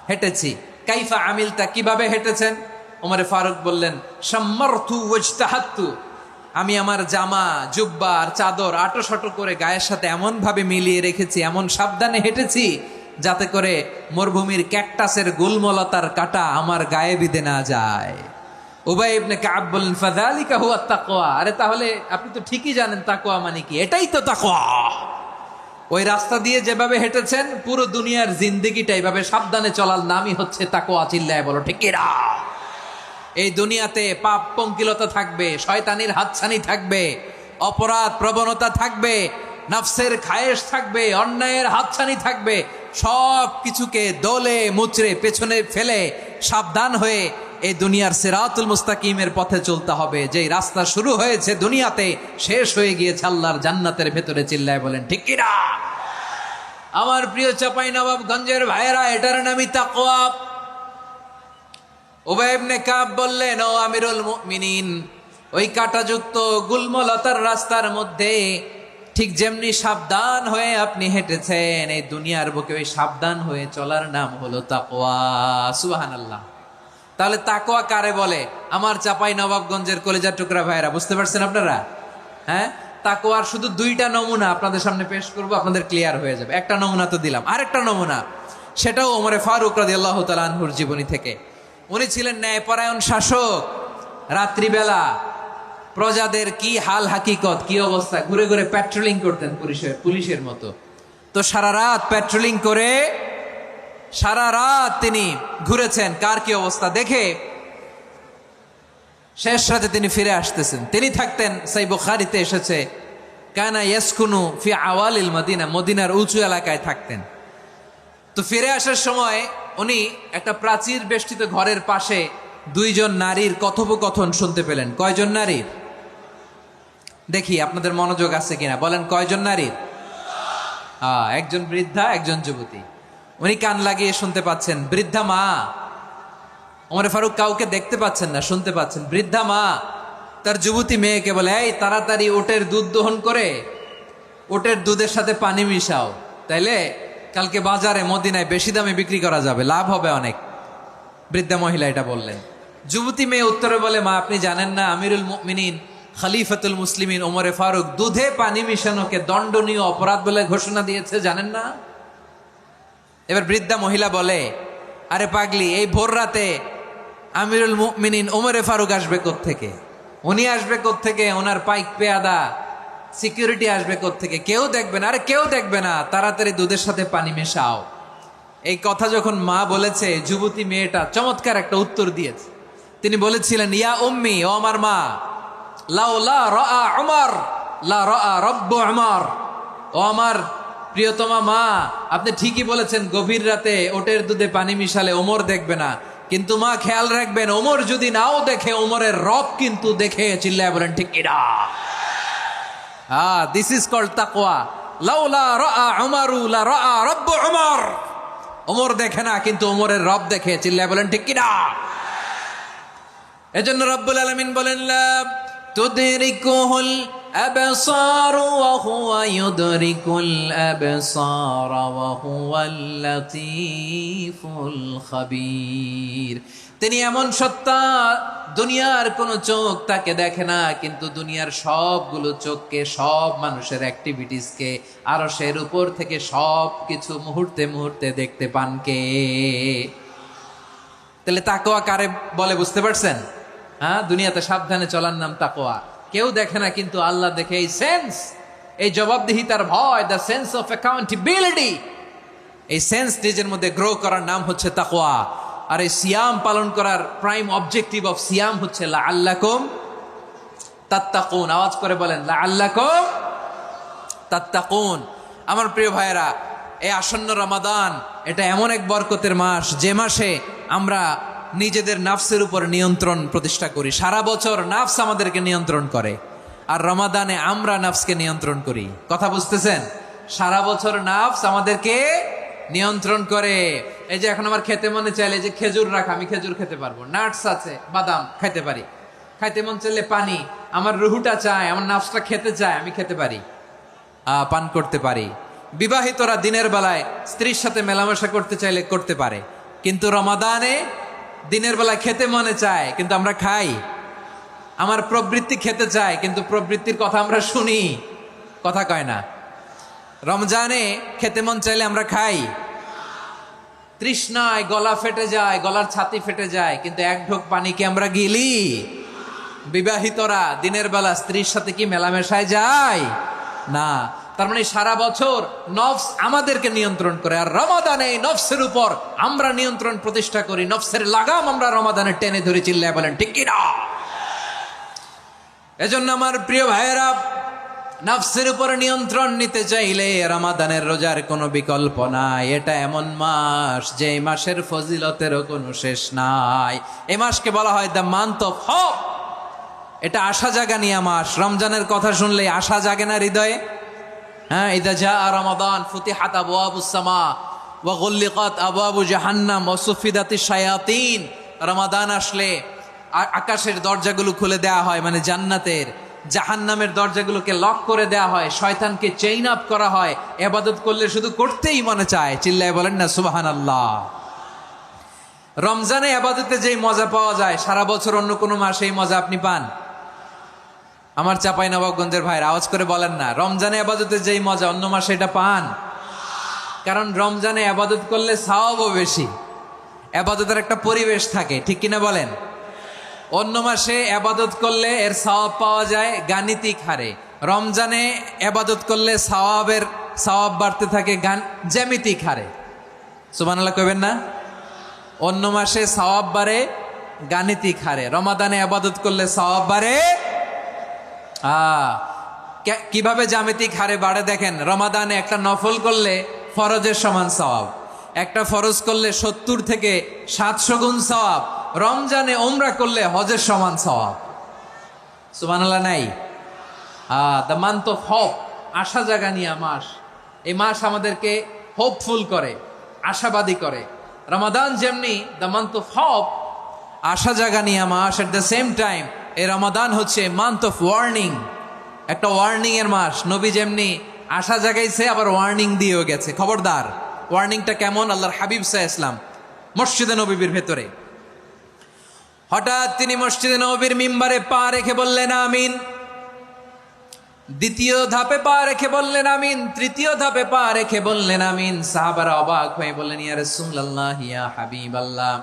হেঁটেছি। কাইফা আমিলতা, কিভাবে হেঁটেছেন? ওমরে ফারুক বললেন, শাম্মারতু ওয়াজতাহাত্তু, আমি আমার জামা, জুব্বা আর চাদর আটোসাটো করে গায়ের সাথে এমন ভাবে মিলিয়ে রেখেছি, এমন সাবধানে হেঁটেছি যাতে করে মরুভূমির ক্যাকটাসের গুলমলতার কাঁটা আমার গায়ে বিঁধে না যায়। উবাই ইবনে কাব বললেন, ফাযালিকা হুয়া তাকওয়া, আরে তাহলে আপনি তো ঠিকই জানেন তাকওয়া মানে কি, এটাই তো তাকওয়া। ওই রাস্তা দিয়ে যেভাবে হেঁটেছেন, পুরো দুনিয়ার জিন্দেগিটা এইভাবে সাবধানে চলার নামই হচ্ছে তাকওয়া। চিল্লায় বলো ঠিক কিনা? এই দুনিয়াতে পাপ পঙ্কিলতা থাকবে, শয়তানির হাতছানি থাকবে, অপরাধ প্রবণতা থাকবে, নফসের খায়েশ থাকবে, অন্যায়ের হাতছানি থাকবে। সব কিছুকে দলে মুচড়ে পেছনে ফেলে সাবধান হয়ে এই দুনিয়ার সিরাতুল মুস্তাকিমের পথে চলতে হবে। যেই রাস্তা শুরু হয়েছে দুনিয়াতে, শেষ হয়ে গিয়েছে আল্লাহর জান্নাতের ভেতরে। চিল্লায় বলেন ঠিক কিনা? আমার প্রিয় চাঁপাইনবাবগঞ্জের ভাইয়েরা, এটার নামই তাকওয়া। উবাই ইবনে কাব বললেন, ও আমিরুল মুমিনিন, ওই কাঁটাযুক্ত গুলমলতার রাস্তার মধ্যে ঠিক যেমনি সাবধান হয়ে আপনি হেঁটেছেন, এই দুনিয়ার বুকে ওই সাবধান হয়ে চলার নাম হলো তাকওয়া। সুবহানাল্লাহ। তাহলে তাকওয়া কারে বলে? আমার চাঁপাইনবাবগঞ্জের কলেজার টুকরা ভাইয়েরা, বুঝতে পারছেন আপনারা? হ্যাঁ, তাকওয়ার শুধু দুইটা নমুনা আপনাদের সামনে পেশ করব, আপনাদের ক্লিয়ার হয়ে যাবে। একটা নমুনা তো দিলাম, আরেকটা নমুনা, সেটাও ওমরে ফারুক রাদিয়াল্লাহু তাআলা আনহুর জীবনী থেকে। উনি ছিলেন ন্যায়পরায়ণ শাসক। রাত্রিবেলা প্রজাদের কি হাল হাকিকত, কি অবস্থা, ঘুরে ঘুরে প্যাট্রোলিং করতেন পুলিশের মতো। তো সারা রাত প্যাট্রোলিং করে সারা রাত তিনি ঘুরেছেন কার কি অবস্থা দেখে। শেষ রাতে তিনি ফিরে আসতেছেন। তিনি থাকতেন, সেই বুখারীতে এসেছে, কানা ইয়াসকুনু ফি আওয়ালিল মদিনা, মদিনার উঁচু এলাকায় থাকতেন। তো ফিরে আসার সময় উনি একটা প্রাচীর বেষ্টিত ঘরের পাশে দুইজন নারীর কথোপকথন শুনতে পেলেন। কয়জন নারীর? দেখি আপনাদের মনোযোগ আছে কিনা, বলেন কয়জন নারীর? একজন বৃদ্ধা, একজন যুবতী। উনি কান লাগিয়ে শুনতে পাচ্ছেন। বৃদ্ধা মা, ওমরে ফারুক কাউকে দেখতে পাচ্ছেন না, শুনতে পাচ্ছেন। বৃদ্ধা মা তার যুবতী মেয়েকে বলে, এই তাড়াতাড়ি ওটের দুধ দহন করে ওটের দুধের সাথে পানি মিশাও, তাইলে কালকে বাজারে মদিনায় বেশি দামে বিক্রি করা যাবে, লাভ হবে অনেক। বৃদ্ধা মহিলা এটা বললেন। যুবতী মেয়ে উত্তরে বলে, মা আপনি জানেন না আমিরুল মুমিনিন খলিফাতুল মুসলিমিন ওমরে ফারুক দুধে পানি মিশানোকে দণ্ডনীয় অপরাধ বলে ঘোষণা দিয়েছে, জানেন না? এবার বৃদ্ধা মহিলা বলে, আরে পাগলি, এই ভোর রাতে আমিরুল মুমিনিন ওমরে ফারুক আসবে কোত্থেকে? উনি আসবে কোত্থেকে? ওনার পাইক পেয়াদা সিকিউরিটি আসবে কোত্থেকে? কেউ দেখবে না। আরে কেউ দেখবে না, তাড়াতাড়ি দুধের সাথে পানি মেশাও। এই কথা যখন মা বলেছে, যুবতী মেয়েটা চমৎকার একটা উত্তর দিয়েছে। তিনি বলেছিলেন, ইয়া উম্মি, ও আমার মা, লাউলা রাআ উমর লা রাআ রব্বু উমর, ও আমার প্রিয়তমা মা, আপনি ঠিকই বলেছেন, গভীর রাতে ওটের দুধে পানি মিশালে ওমর দেখবে না, কিন্তু মা খেয়াল রাখবেন, ওমর যদি নাও দেখে, ওমরের রব কিন্তু দেখে। চিল্লায় বলেন ঠিক কিনা? দিস ইজ কল্ড তাকওয়া। লাউলা রাআ উমরু লা রাআ রব্বু উমর, ওমর দেখে না কিন্তু ওমরের রব দেখে। চিল্লায় বলেন ঠিক কিনা? এজন্য রব্বুল আলামিন বলেন, লা তুদরিকুহুল الأبصار وهو يدرك الأبصار وهو اللطيف الخبير। তিনি এমন সত্তা, দুনিয়ার কোন চোখ তাকে দেখে না, কিন্তু দুনিয়ার সবগুলো চোখকে, সব মানুষের অ্যাক্টিভিটিসকে আরশের উপর থেকে সব কিছু মুহূর্তে মুহূর্তে দেখতে পান কে? তাহলে তাকওয়া কারে বলে বুঝতে পারছেন? হ্যাঁ, দুনিয়াতে সাবধানে চলার নাম তাকওয়া। কেউ দেখে না, কিন্তু আল্লাহ দেখে। এই সেন্স, এই জবাবদিহিতার ভয়, দ্য সেন্স অফ অ্যাকাউন্টেবিলিটি, এই সেন্স নিজের মধ্যে গ্রো করার নাম হচ্ছে তাকওয়া। আর এই সিয়াম পালন করার প্রাইম অবজেক্টিভ অফ সিয়াম হচ্ছে লাআল্লাকুম তাত্তাকুন। আওয়াজ করে বলেন, লাআল্লাকুম তাত্তাকুন। আমার প্রিয় ভাইয়েরা, এই আসন্ন রমাদান এটা এমন এক বরকতের মাস, যে মাসে আমরা নিজেদের নাফসের উপর নিয়ন্ত্রণ প্রতিষ্ঠা করি। সারা বছর নাফস আমাদেরকে নিয়ন্ত্রণ করে, আর রমাদানে আমরা নাফসকে নিয়ন্ত্রণ করি। কথা বুঝতেছেন? সারা বছর নাফস আমাদেরকে নিয়ন্ত্রণ করে। এই যে এখন আমার খেতে মনে চাইলে যে খেজুর রাখা, আমি খেজুর খেতে পারবো, নাটস আছে, বাদাম খাইতে পারি। খাইতে মন চাইলে পানি, আমার রুহুটা চায়, আমার নাফসটা খেতে চায়, আমি খেতে পারি, পান করতে পারি। বিবাহিতরা দিনের বেলায় স্ত্রীর সাথে মেলামেশা করতে চাইলে করতে পারে, কিন্তু রমাদানে দিনের বেলায় খেতে মনে চায়, কিন্তু আমরা খাই। আমার প্রবৃত্তি খেতে চায়, কিন্তু প্রবৃত্তির কথা আমরা শুনি, কথা কয় না। রমজানে খেতে মন চাইলে আমরা খাই, তৃষ্ণায় গলা ফেটে যায়, গলার ছাতি ফেটে যায়, কিন্তু এক ঢোক পানি কি আমরা গিলি? বিবাহিতরা দিনের বেলা স্ত্রীর সাথে কি মেলামেশায় যায় না। তার মানে সারা বছর নফস আমাদেরকে নিয়ন্ত্রণ করে, আর রমাদানে নফসের উপর আমরা নিয়ন্ত্রণ প্রতিষ্ঠা করি। নফসের লাগাম আমরা রমাদানে টেনে ধরে, চিল্লায় বলেন ঠিক কি না? এজন্য আমার প্রিয় ভাইয়েরা, নফসের উপর নিয়ন্ত্রণ নিতে চাইলে রমাদানের রোজার কোনো বিকল্প নাই। এটা এমন মাস যে এই মাসের ফজিলতেরও কোনো শেষ নাই। এই মাসকে বলা হয় দ্য মান্থ অফ হোপ। এটা আশা জাগানিয়া মাস। রমজানের কথা শুনলে আশা জাগে না হৃদয়ে? হ্যাঁ, ইদা জাআ রমাদান ফুতিহাত আবওয়াবুস সামা ওয়া গুল্লিকাত আবওয়াবু জাহান্নাম ওয়া সুফিদাতিশ শায়াতিন। রমাদান আসলে আকাশের দরজাগুলো খুলে দেয়া হয়, মানে জান্নাতের। জাহান্নামের দরজাগুলোকে লক করে দেয়া হয়, শয়তানকে চেইন আপ করা হয়। ইবাদত করলে শুধু করতেই মনে চায়, চিল্লায় বলেন না সুবহানাল্লাহ। রমজানে ইবাদতে যেই মজা পাওয়া যায়, সারা বছর অন্য কোনো মাসে এই মজা আপনি পান? আমার চাঁপাইনবাবগঞ্জের ভাইরা আওয়াজ করে বলেন না, রমজানে ইবাদতে যেই মজা অন্য মাসে এটা পান? কারণ রমজানে ইবাদত করলে সওয়াবও বেশি, ইবাদতের একটা পরিবেশ থাকে, ঠিক কিনা বলেন? অন্য মাসে ইবাদত করলে এর সওয়াব পাওয়া যায় গাণিতিক হারে, রমজানে ইবাদত করলে সওয়াব বাড়তে থাকে জ্যামিতিক হারে। সুবহানাল্লাহ কইবেন না? অন্য মাসে সওয়াব বাড়ে গাণিতিক হারে, রমাদানে ইবাদত করলে সওয়াব বাড়ে কিভাবে জ্যামিতিক হারে বাড়ে দেখেন। রমাদানে একটা নফল করলে ফরজের সমান সওয়াব, একটা ফরজ করলে 70 থেকে 700 গুণ সওয়াব। রমজানে উমরা করলে হজের সমান সওয়াব। সুবহানাল্লাহ নাই? দ্য মান্থ অফ হোপ, আশা জাগানিয়া মাস। এই মাস আমাদেরকে হোপফুল করে, আশাবাদী করে। রমাদান যেমনি দ্য মান্থ অফ হোপ, আশা জাগানিয়া মাস, এট দ্য সেম টাইম এই রমাদান হচ্ছে মান্থ অফ ওয়ার্নিং, একটা ওয়ার্নিং এর মাস। নবী যেমনি আশা জাগাইছে, আবার ওয়ার্নিং দিয়েও গেছে, খবরদার। ওয়ার্নিংটা কেমন? আল্লাহর হাবিব সাল্লাল্লাহু আলাইহি ওয়াসাল্লাম মসজিদে নববীর ভেতরে, হঠাৎ তিনি মসজিদে নববীর মিম্বারে পা রেখে বললেন আমিন। দ্বিতীয় ধাপে পা রেখে বললেন আমিন, তৃতীয় ধাপে পা রেখে বললেন আমিন। সাহাবারা অবাক হয়ে বললেন, ইয়া রাসূলুল্লাহ, ইয়া হাবিবাল্লাহ,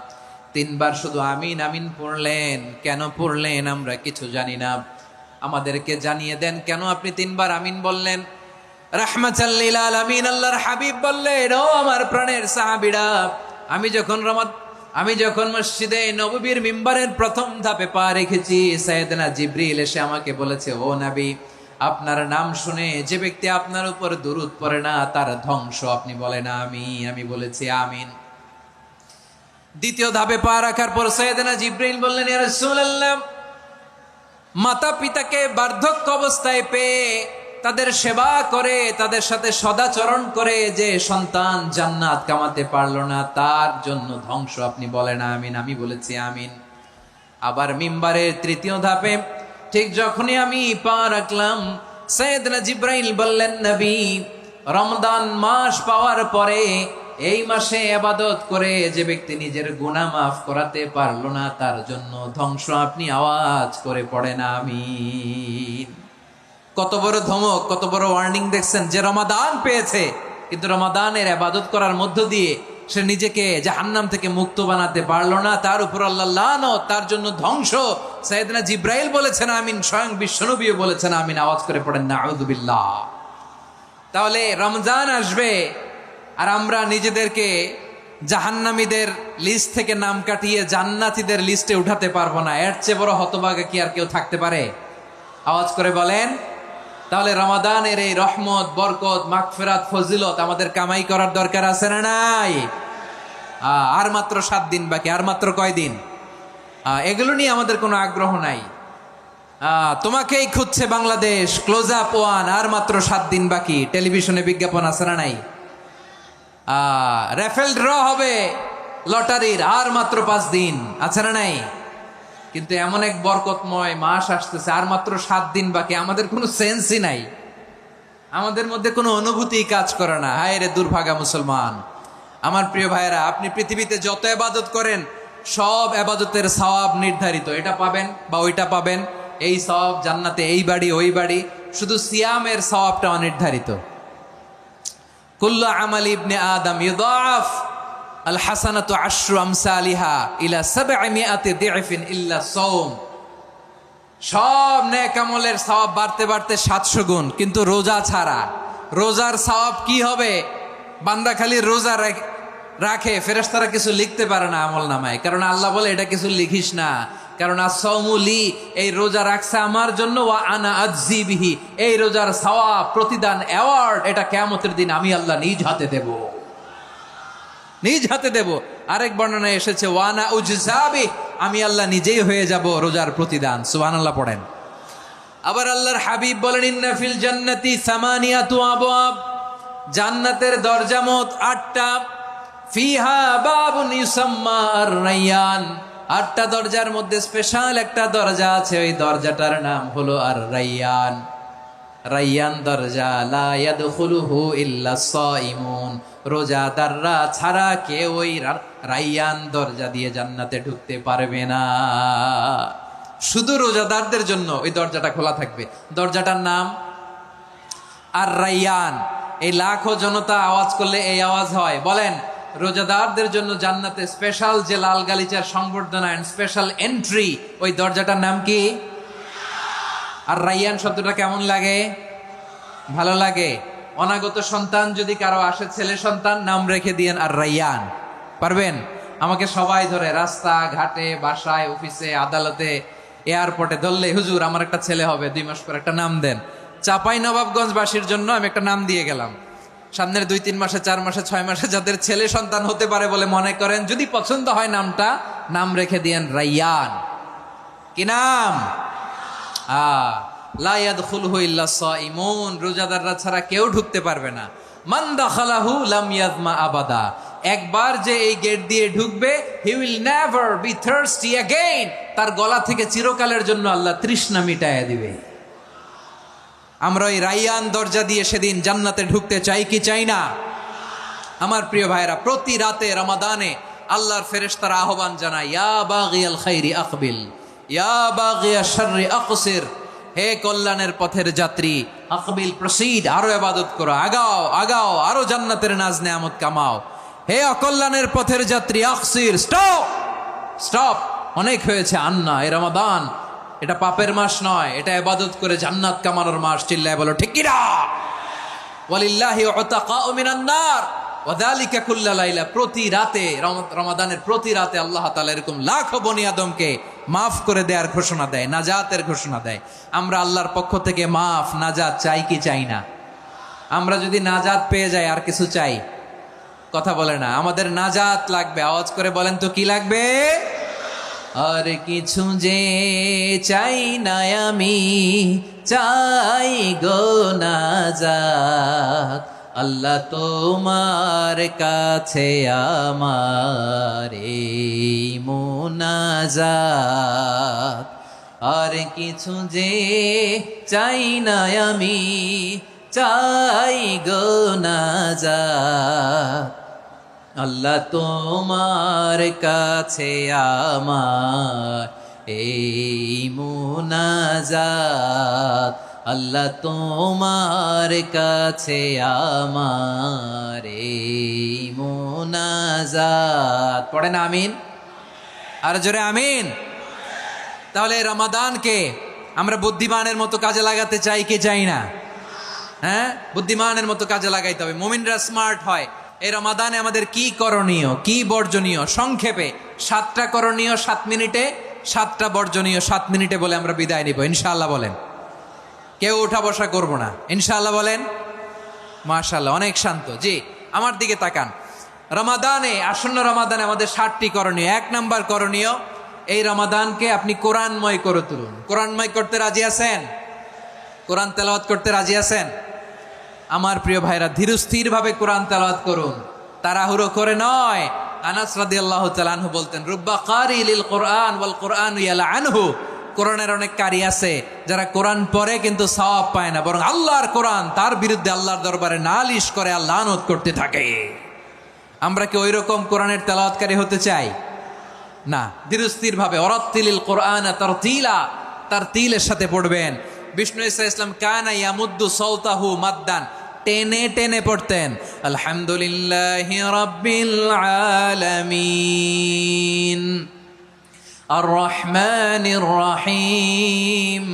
3 বার শুধু আমিন আমিন পড়লেন, কেন পড়লেন আমরা কিছু জানি না, আমাদেরকে জানিয়ে দেন কেন আপনি 3 বার আমিন বললেন। রাহমাতাল লিল আলামিন আল্লাহর হাবিব বললেন, ও আমার প্রাণের সাহাবীরা, আমি যখন মসজিদে নববীর মিম্বারের প্রথম ধাপে পা রেখেছি, সাইয়েদনা জিবরিল এসে আমাকে বলেছে, ও নবী, আপনার নাম শুনে যে ব্যক্তি আপনার উপর দুরূদ পড়ে না তার ধ্বংস। আপনি বলেন আমি বলেছি আমিন। দ্বিতীয় ধাপে পা রাখার পর সাইয়েদনা জিবরিল বললেন, ইয়া রাসূলুল্লাহ, মাতা পিতাকে বার্ধক্য অবস্থায় পেয়ে তাদের সেবা করে, তাদের সাথে সদাচরণ করে যে সন্তান জান্নাত কামাতে পারলো না, তার জন্য ধ্বংস। আপনি বলেন আমিন। আমি বলেছি আমিন। আবার মিম্বারের তৃতীয় ধাপে ঠিক যখনই আমি পা রাখলাম, সাইয়েদনা জিব্রাইল বললেন, নবী, রমজান মাস পাওয়ার পরে এই মাসে ইবাদত করে যে ব্যক্তি নিজের গুনাহ মাফ করাতে পারলো না, তার জন্য ধ্বংস। আপনি আওয়াজ করে পড়েন আমিন। কত বড় ধমক, কত বড় ওয়ার্নিং দেখছেন! যে রমাদান পেয়েছে, কিন্তু রমাদানের ইবাদত করার মধ্য দিয়ে সে নিজেকে জাহান্নাম থেকে মুক্ত বানাতে পারলো না, তার উপর আল্লাহ লানত, তার জন্য ধ্বংস। সাইয়েদনা জিব্রাইল বলেছেন আমিন, স্বয়ং বিশ্বনবীও বলেছেন আমিন। আওয়াজ করে পড়েন নাউযু বিল্লাহ। তাহলে রমজান আসবে আর আমরা নিজেদেরকে জাহান্নামীদের লিস্ট থেকে নাম কাটিয়ে জান্নাতীদের লিস্টে উঠাতে পারবো না। এর চেয়ে বড় হতভাগা কি আর কেউ থাকতে পারে? আওয়াজ করে বলেন। তাহলে রমাদানের এই রহমত, বরকত, মাগফিরাত, ফজিলত আমাদের কামাই করার দরকার আছে না নাই? আর মাত্র 7 দিন বাকি। আর মাত্র কয়দিন? এগুলো নিয়ে আমাদের কোনো আগ্রহ নাই। তোমাকেই খুঁজছে বাংলাদেশ, ক্লোজ আপ ওয়ান, আর মাত্র 7 দিন বাকি। টেলিভিশনে বিজ্ঞাপন আছে না নাই? রেফেল ড্র হবে লটারির, আর মাত্র 5 দিন, আছে না নাই? কিন্তু এমন এক বরকতময় মাস আসতেছে, আর মাত্র 7 দিন বাকি। আমাদের কোনো সেন্সই নাই, আমাদের মধ্যে কোনো অনুভূতি কাজ করে না। হায় রে দুর্ভাগা মুসলমান! আমার প্রিয় ভাইয়েরা, আপনি পৃথিবীতে যত ইবাদত করেন, সব ইবাদতের সওয়াব নির্ধারিত। এটা পাবেন বা ওইটা পাবেন, এই সওয়াব জান্নাতে, এই বাড়ি ওই বাড়ি। শুধু সিয়ামের সওয়াবটা অনির্ধারিত। কুল্লু আমালি ইবনে আদম ইউদাফ আল হাসানাতু আশরু আমসালিহা ইলা 700 দি'ফিন ইল্লা সাওম। সব নেক আমলের সওয়াব বাড়তে বাড়তে 700 গুণ, কিন্তু রোজা ছাড়া। রোজার সওয়াব কি হবে? বান্দা খালি রোজা রাখে, ফেরেশতারা কিছু লিখতে পারে না আমল নামায়, কারণ আল্লাহ বলে এটা কিছু লিখিস না, কারণ as-সাওমু লি, এই রোজা রাখছে আমার জন্য, ওয়া আনা আজজি বিহি, এই রোজার সওয়াব, প্রতিদান, অ্যাওয়ার্ড, এটা কিয়ামতের দিন আমি আল্লাহ নিজ হাতে দেব, নিজ হাতে দেব। আরেক বর্ণনায় এসেছে ওয়ানা উজজাবি, আমি আল্লাহ নিজেই হয়ে যাব রোজার প্রতিদান। সুবহানাল্লাহ পড়েন। আবার আল্লাহর হাবিব বলেন, ইন্না ফিল জান্নাতি সামানিয়াতু আবওয়াব, জান্নাতের দরজা মোট 8টা। ফিহা বাবুন ইউসাম্মা আর-রায়্যান, 8টা দরজার মধ্যে স্পেশাল একটা দরজা আছে, ওই দরজাটার নাম হলো আর-রায়্যান। রায়্যান দরজা, লা ইয়াদখুলুহু ইল্লা সাইমুন, রোজাদাররা ছাড়া কেউ ওই রায়্যান দরজা দিয়ে জান্নাতে ঢুকতে পারবে না। শুধু রোজাদারদের জন্য ওই দরজাটা খোলা থাকবে। দরজাটার নাম আর-রায়্যান। এই লাখো জনতা আওয়াজ করলে এই আওয়াজ হয়। বলেন, রোজাদারদের জন্য জান্নাতে স্পেশাল যে লাল গালিচার সংবর্ধনা এন্ড স্পেশাল এন্ট্রি, ওই দরজাটার নাম কি? আর-রায়্যান শব্দটা কেমন লাগে? ভালো লাগে। অনাগত সন্তান যদি কারো আসে, ছেলে সন্তান, নাম রেখে দিয়েন আর-রায়্যান। পারবেন? আমাকে সবাই ধরে রাস্তা ঘাটে, বাসায়, অফিসে, আদালতে, এয়ারপোর্টে ধরলে, হুজুর আমার একটা ছেলে হবে 2 মাস পর, একটা নাম দেন। চাপাই নবাবগঞ্জবাসীর জন্য আমি একটা নাম দিয়ে গেলাম। সামনের 2-3 মাসে, 4 মাসে, 6 মাসে যাদের ছেলে সন্তান হতে পারে বলে মনে করেন, যদি পছন্দ হয় নামটা, নাম রেখে দিয়েন রায়্যান। কি নাম? লা ইয়াদখুলুহু ইল্লা সাইমুন, রোজাদাররা ছাড়া কেউ ঢুকতে পারবে না। মান দাখালাহু লাম ইয়াজমা আবাদা, একবার যে এই গেট দিয়ে ঢুকবে, he will never be thirsty again, তার গলা থেকে চিরকালের জন্য আল্লাহ তৃষ্ণা মিটায়া দিবে। আমরা ওই রায়্যান দরজা দিয়ে সেদিন জান্নাতে ঢুকতে চাই কি চাই না? আমার প্রিয় ভাইরা, প্রতি রাতে রমাদানে আল্লাহর ফেরেশতারা আহ্বান জানায়, ইয়া বাগিয়াল খাইরি আকবিল, ইয়া বাগিয়াশ শাররি আকসির, হে কল্যাণের পথের যাত্রী, আকবিল, প্রসিড, আরো ইবাদত করো, আগাও আগাও, আরো জান্নাতের নাজ নেয়ামত কামাও। হে অকল্যাণের পথের যাত্রী, আকসির, স্টপ স্টপ, অনেক হয়েছে। আন্না, এ রমাদান এটা পাপের মাস নয়, এটা ইবাদত করে জান্নাত কামানোর মাস। চিল্লায় বলো ঠিক কিনা? ওয়ালিল্লাহি উতাকাউ মিনান নার ওয়া যালিকা কুল্লা লাইলা, প্রতি রাতে, রমাদানের প্রতি রাতে আল্লাহ তাআলা এরকম লাখো বনি আদমকে মাফ করে দেওয়ার ঘোষণা দেয়, নাজাতের ঘোষণা দেয়। আমরা আল্লাহর পক্ষ থেকে মাফ, নাজাত চাই কি চাই না? আমরা যদি নাজাত পেয়ে যাই, আর কিছু চাই? কথা বলে না। আমাদের নাজাত লাগবে। আওয়াজ করে বলেন তো কি লাগবে? আর কিছু যে চাই না আমি, চাই গো নাজাত, আল্লাহ তোমার কাছে আমার এই মুনাজাত। আর কিছু যে চাই না আমি, চাই গো নাজাত। আল্লাহ তোমার কাছে আমার এই মুনাজাত, আল্লাহ তোমার কাছে আমার এই মুনাজাত। পড়েন আমিন, আর জোরে আমিন। তাহলে রমাদানকে আমরা বুদ্ধিমানের মতো কাজে লাগাতে চাই কি চাই না? হ্যাঁ, বুদ্ধিমানের মতো কাজে লাগাইতে হবে। মুমিনরা স্মার্ট হয়। এই রমাদানে আমাদের কি করণীয়, কি বর্জনীয়, সংক্ষেপে 7টা করণীয় 7 মিনিটে, 7টা বর্জনীয় 7 মিনিটে বলে আমরা বিদায় নিব ইনশাআল্লাহ। বলেন, কেউ উঠা বসা করব না ইনশাআল্লাহ। বলেন মাশাআল্লাহ, অনেক শান্ত। জি, আমার দিকে তাকান। রমাদানে, আসন্ন রমাদানে আমাদের 7টি করণীয়। 1 নাম্বার করণীয়, এই রমাদানকে আপনি কোরআনময় করে তুলুন। কোরআনময় করতে রাজি আছেন? কোরআন তেলাওয়াত করতে রাজি আছেন? আমার প্রিয় ভাইরা, ধীরস্থির ভাবে কোরআন তেলাওয়াত করুন, তাড়াহুড়ো করে নয়। আনাস রাদিয়াল্লাহু তাআলা আনহু বলতেন, রুব্বা কারি লিল কোরআন ওয়াল কোরআনু ইয়ালআনহু। কোরআনের অনেক কারি আছে যারা কোরআন পড়ে কিন্তু সওয়াব পায় না, বরং আল্লাহর কোরআন তার বিরুদ্ধে আল্লাহর দরবারে নালিশ করে আর লানত করতে থাকে। আমরা কি ওইরকম কোরআনের তেলাওয়াতকারী হতে চাই? না। ধীরস্থির ভাবে ওয়ারাত্তিলিল কোরআন তারতিলা, তারতিলের সাথে পড়বেন। বিষ্ণু ঈসা ইসলাম কানা ইয়ামুদ্দু সাওতাহু মাদ্দান, টেনে টেনে পড়তেন। আলহামদুলিল্লাহি রাব্বিল আলামিন আর রহমানির রহিম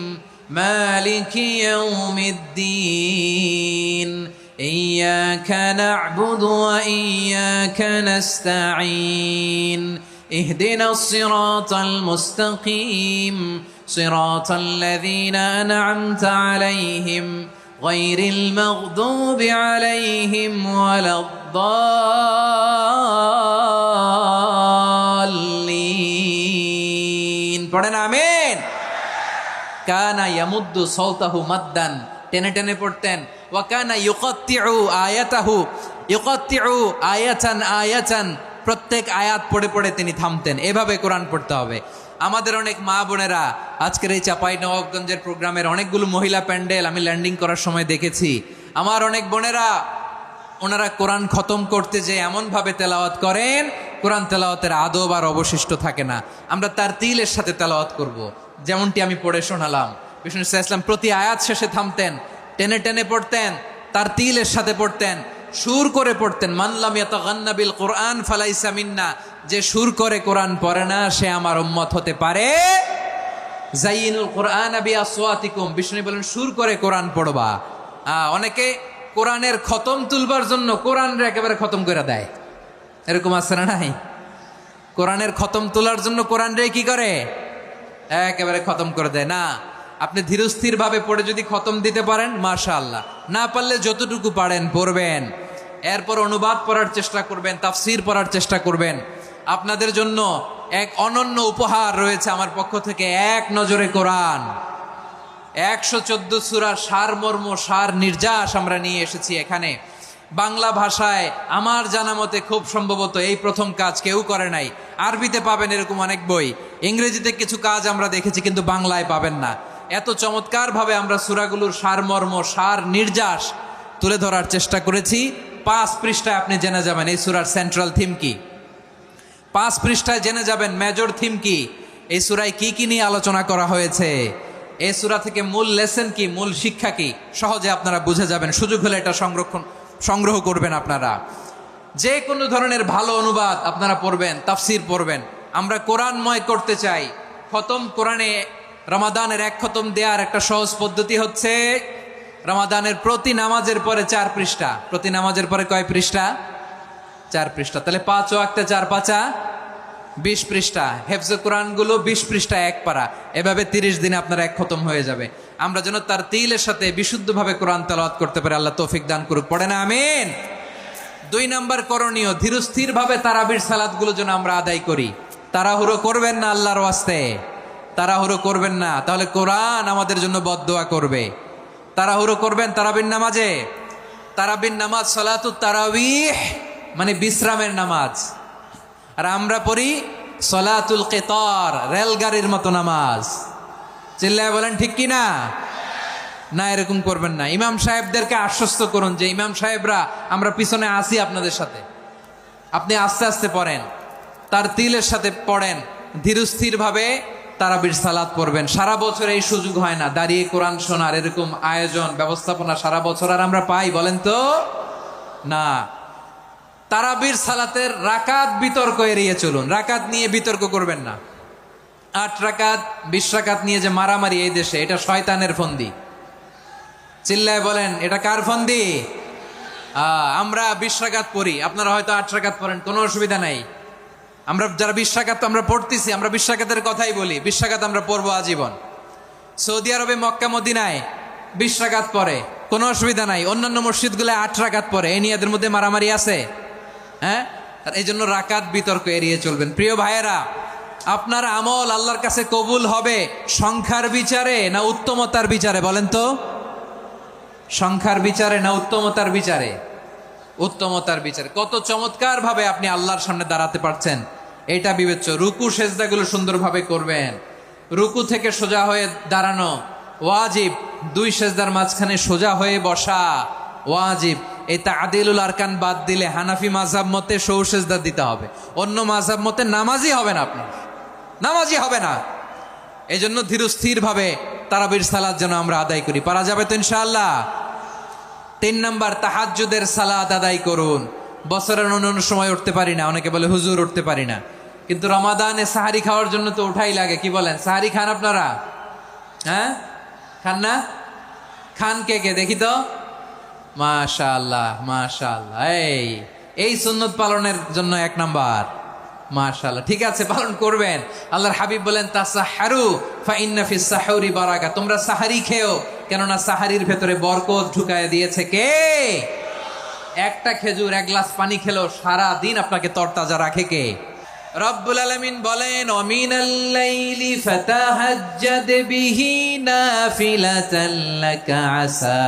মালিকি ইয়াউমিদ্দিন ইয়্যাকা না'বুদু ওয়া ইয়্যাকা নাস্তাঈন ইহদিনাস সিরাতাল মুস্তাকিম صراط الذين أنعمت عليهم غير المغضوب عليهم ولا الضالين। পড়েন আমিন। কানা ইয়ামুদ্দু সাওতাহু মাদ্দান, টেনে টেনে পড়তেন। ওয়া কানা ইউকাত্তিউ আয়াতাহু, ইউকাত্তিউ আয়াতান আয়াতান, প্রত্যেক আয়াত পড়ে পড়ে তিনি থামতেন। এভাবে কোরআন পড়তে হবে। আমাদের অনেক মা বোনেরা আজকের এই চাঁপাইনবাবগঞ্জের প্রোগ্রামের অনেকগুলো মহিলা প্যান্ডেল আমি ল্যান্ডিং করার সময় দেখেছি। আমার অনেক বোনেরা, ওনারা কোরআন খতম করতে যে এমনভাবে তেলাওয়াত করেন, কোরআন তেলাওয়াতের আদব আর অবশিষ্ট থাকে না। আমরা তার তিলের সাথে তেলাওয়াত করব, যেমনটি আমি পড়ে শোনালাম। বিষ্ণু ইসলাম প্রতি আয়াত শেষে থামতেন, টেনে টেনে পড়তেন, তার তিলের সাথে পড়তেন, সুর করে পড়তেন। মানলাম ইয়াতাগান্না বিল কোরআন ফালাইসা মিন্না, যে সুর করে কোরআন পড়ে না সে আমার উম্মত হতে পারে। জাইনুল কোরআন বিআসওয়াতিকুম, বিষ্ণু বলেন সুর করে কোরআন পড়বা। অনেকে কোরআনের খতম তুলবার জন্য কোরআনরে একেবারে খতম করে দেয়, এরকম আছে না নাই? কোরআনের খতম তোলার জন্য কোরআনরে কি করে? একেবারে খতম করে দেয়। না, আপনি ধীরস্থির ভাবে পড়ে যদি খতম দিতে পারেন মাশাআল্লাহ, না পারলে যতটুকু পারেন পড়বেন। এরপর অনুবাদ পড়ার চেষ্টা করবেন, তাফসির পড়ার চেষ্টা করবেন। আপনাদের জন্য এক অনন্য উপহার রয়েছে আমার পক্ষ থেকে, এক নজরে কোরআন। 114 সূরার সারমর্ম, সার নির্যাস আমরা নিয়ে এসেছি এখানে। বাংলা ভাষায় আমার জানা মতে খুব সম্ভবত এই প্রথম কাজ কেউ করে নাই। আরবিতে পাবেন এরকম অনেক বই, ইংরেজিতে কিছু কাজ আমরা দেখেছি, কিন্তু বাংলায় পাবেন না। এত চমৎকারভাবে আমরা সূরাগুলোর সারমর্ম, সার নির্যাস তুলে ধরার চেষ্টা করেছি। 5 পৃষ্ঠায় আপনি জেনে যাবেন এই সূরার সেন্ট্রাল থিম কি। 5 পৃষ্ঠায় জেনে যাবেন মেজর থিম কি, এই সূরায় কি কি নিয়ে আলোচনা করা হয়েছে, এই সূরা থেকে মূল লেসন কি, মূল শিক্ষা কি, সহজে আপনারা বুঝে যাবেন। সুযোগ হলে এটা সংগ্রহ করবেন। আপনারা যে কোনো ধরনের ভালো অনুবাদ আপনারা পড়বেন, তাফসির পড়বেন। আমরা কোরআনময় করতে চাই। খতম কোরআনে রমাদানের 1 খতম দেওয়ার একটা সহজ পদ্ধতি হচ্ছে রমাদানের প্রতি নামাজের পরে 4 পৃষ্ঠা। প্রতি নামাজের পরে কয় পৃষ্ঠা? 4 পৃষ্ঠা। তাহলে 5 ওয়াক্তে 4 পাঁচা 20 পৃষ্ঠা। হেফজে কোরআনগুলো 20 পৃষ্ঠা 1 পারা। এভাবে 30 দিনে আপনার 1 খতম হয়ে যাবে। আমরা যেন তার তিলের সাথে বিশুদ্ধভাবে কোরআন তেলাওয়াত করতে পারি। আল্লাহ তৌফিক দান করুক। পড়ে না আমিন। 2 নাম্বার করণীয়, ধীরস্থিরভাবে তারাবির সালাতগুলো যেন আমরা আদায় করি। তাড়াহুড়ো করবেন না আল্লাহর ওয়াস্তে, তাড়াহুড়ো করবেন না, তাহলে কোরআন আমাদের জন্য বদদোয়া করবে। তাড়াহুড়ো করবেন তারাবির নামাজে। তারাবির নামাজ সালাতুত তারাবিহ মানে বিশ্রামের নামাজ, আর আমরা পড়ি সলাতুল কিতার, রেলগাড়ির মতো নামাজ। চিল্লায় বলেন ঠিক কি না? না, এরকম করবেন না। ইমাম সাহেবদেরকে আশ্বস্ত করুন যে ইমাম সাহেবরা আমরা পিছনে আসি আপনাদের সাথে, আপনি আস্তে আস্তে পড়েন, তার তিলের সাথে পড়েন, ধীরস্থির ভাবে তারাবির সালাত পড়বেন। সারা বছর এই সুযোগ হয় না, দাঁড়িয়ে কোরআন শোনার এরকম আয়োজন ব্যবস্থাপনা সারা বছর আর আমরা পাই বলেন তো না। তারাবির সালাতের রাকাত বিতর্ক এড়িয়ে চলুন, রাকাত নিয়ে বিতর্ক করবেন না। 8 রাকাত 20 রাকাত নিয়ে যে মারামারি এই দেশে, এটা শয়তানের ফন্দি। চিল্লায় বলেন এটা কার ফন্দি? আমরা 20 রাকাত পড়ি, আপনারা হয়তো 8 রাকাত পড়েন, কোনো অসুবিধা নাই। আমরা যারা 20 রাকাত আমরা পড়তেছি, আমরা 20 রাকাতের কথাই বলি, 20 রাকাত আমরা পড়বো আজীবন। সৌদি আরবে মক্কা মদিনায় 20 রাকাত পড়ে, কোনো অসুবিধা নাই। অন্যান্য মসজিদগুলো 8 রাকাত পড়ে, এই নিয়ে এদের মধ্যে মারামারি আছে? হ্যাঁ, আর এই জন্য রাকাত বিতর্ক এড়িয়ে চলবেন। প্রিয় ভাইয়েরা, আপনার আমল আল্লাহর কাছে কবুল হবে সংখ্যার বিচারে না উত্তমতার বিচারে বলেন তো? সংখ্যার বিচারে না উত্তমতার বিচারে? উত্তমতার বিচারে। কত চমৎকার ভাবে আপনি আল্লাহর সামনে দাঁড়াতে পারছেন এটা বিবেচ্য। রুকু সেজদাগুলো সুন্দরভাবে করবেন, রুকু থেকে সোজা হয়ে দাঁড়ানো ওয়াজিব, 2 সেজদার মাঝখানে সোজা হয়ে বসা ওয়াজিব। এই তাআদিলুল আরকান বাদ দিলে হানাফি মাযহাব মতে সৌ সেজদা দিতে হবে, অন্য মাযহাব মতে নামাজই হবে না, আপনার নামাজই হবে না। এই জন্য ধীরস্থির ভাবে তারাবির সালাত যেন আমরা আদায় করি। পারা যাবে তো ইনশাআল্লাহ? 3 নাম্বার, তাহাজ্জুদের সালাত আদায় করুন। বছরের অন্য সময় উঠতে পারি না, অনেকে বলে হুজুর উঠতে পারি না, কিন্তু রমাদানে সাহারি খাওয়ার জন্য তো উঠাই লাগে। কি বলেন, সাহারি খান আপনারা? হ্যাঁ, খান না? খান কে কে দেখি তো? মাশাআল্লাহ মাশাআল্লাহ, এই সুন্নত পালনের জন্য 1 নাম্বার। মাশাআল্লাহ, ঠিক আছে, পালন করবেন। আল্লাহর হাবিব বলেন তাসাহহারু ফা ইন্না ফিস সাহুরি বারাকা, তোমরা সাহারি খেও, কেননা সাহারির ভেতরে বরকত ঢুকায় দিয়েছে কে? একটা খেজুর 1 গ্লাস পানি খেলেও সারা দিন আপনাকে তরতাজা রাখে কে? রব্বুল আলামিন বলেন ওয়ামিনাল লাইলি ফাতাহাজ্জাদ বিহি নাফিলাতান লাকা আসা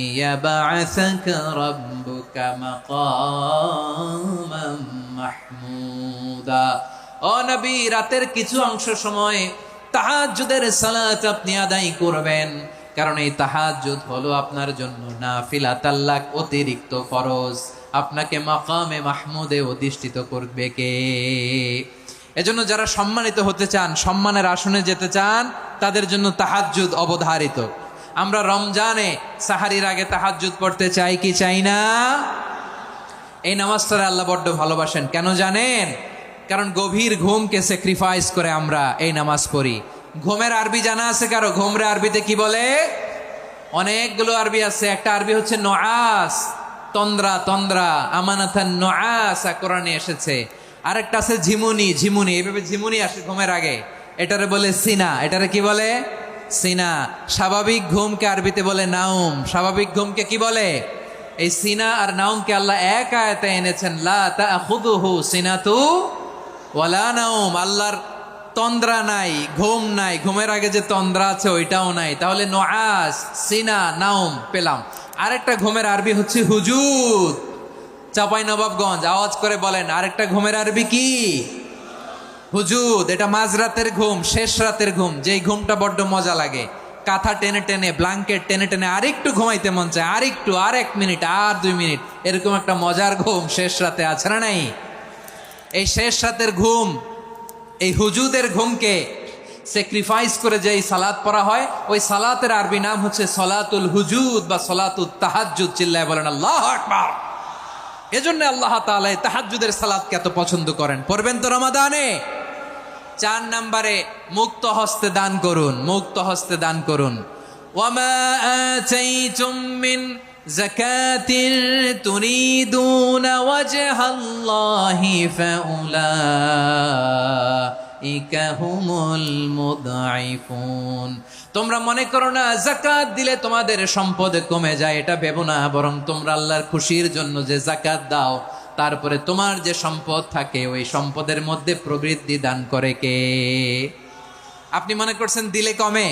আইয়াবা'সাকা রাব্বুকা মাকামান মাহমুদা। ও নবী, রাতের কিছু অংশ সময় তাহাজ্জুদের সালাত আপনি আদায় করবেন, কারণ এই তাহাজ্জুদ হলো আপনার জন্য নাফিলাতাল লাক, অতিরিক্ত ফরজ। আপনাকে মাকামে মাহমুদে অধিষ্ঠিত করবে কে? এজন্য যারা সম্মানিত হতে চান, সম্মানের আসনে যেতে চান, তাদের জন্য তাহাজ্জুদ অবধারিত। আমরা রমজানে সাহারির আগে তাহাজ্জুদ পড়তে চাই কি চাই না? এই নামাজটা আল্লাহ বড্ড ভালোবাসেন, কেন জানেন? কারণ গভীর ঘুমকে স্যাক্রিফাইস করে আমরা এই নামাজ পড়ি। ঘুমের আরবি জানা আছে কারো? ঘুমরে আরবিতে কি বলে? অনেকগুলো আরবি আছে। একটা আরবি হচ্ছে নুআস, তন্দ্রা, তন্দ্রা, আমানাতান নুআসা কোরআনে এসেছে। আরেকটা আছে ঝিমুনি, ঝিমুনি, এইভাবে ঝিমুনি আসে ঘুমের আগে, এটারে বলে সিনা। এটারে কি বলে? সিনা। স্বাভাবিক ঘুমকে আরবিতে বলে নাউম। স্বাভাবিক ঘুমকে কি বলে? এই সিনা আর নাউমকে আল্লাহ এক আয়াতে এনেছেন, লা তাখুযুহু সিনাতু ওয়ালা নাউম। আল্লাহর তন্দ্রা নাই, ঘুম নাই, ঘুমের আগে যে তন্দ্রা আছে ওইটাও নাই। তাহলে নুআস, সিনা, নাউম পেলাম। আরেকটা ঘুমের আরবি হচ্ছে হুজুদ। চাঁপাইনবাবগঞ্জ আওয়াজ করে বলেন, আরেকটা ঘুমের আরবি কি? হুজুদ। এটা মাঝরাতের ঘুম, শেষ রাতের ঘুম, যেই ঘুমটা বড্ড মজা লাগে। কাঁথা টেনে টেনে, ব্ল্যাঙ্কেট টেনে টেনে আরেকটু ঘুমাইতে মন চায়, আরেকটু, আর 1 মিনিট, আর 2 মিনিট, এরকম একটা মজার ঘুম শেষ রাতে আছে না নাই? এই শেষ রাতের ঘুম, এই হুজুদের ঘুমকে স্যাক্রিফাইস করে যে সালাত পড়া হয়, ওই সালাতের আরবি নাম হচ্ছে সলাতুল হুজুদ বা সলাতুত তাহাজ্জুদ। চিল্লায় বলেন আল্লাহু আকবার। এজন্য আল্লাহ তাআলা এই তাহাজ্জুদের সালাতকে এত পছন্দ করেন। পড়বেন তো রমাদানে? 4 নম্বরে মুক্ত হস্তে দান করুন, মুক্ত হস্তে দান করুন। ওয়ামা আতাইতুম মিন যাকাতিন তুরিদুনা ওয়াজহাল্লাহি ফাউলাইকা হুমুল মুদঈফুন। তোমরা মনে করো না যাকাত দিলে তোমাদের সম্পদ কমে যায়, এটা ভেবো না। বরং তোমরা আল্লাহর খুশির জন্য যে যাকাত দাও, তারপরে তোমার যে সম্পদ থাকে ওই সম্পদের মধ্যে প্রবৃদ্ধি দান করে কে? আপনি মনে করছেন দিলে কমে?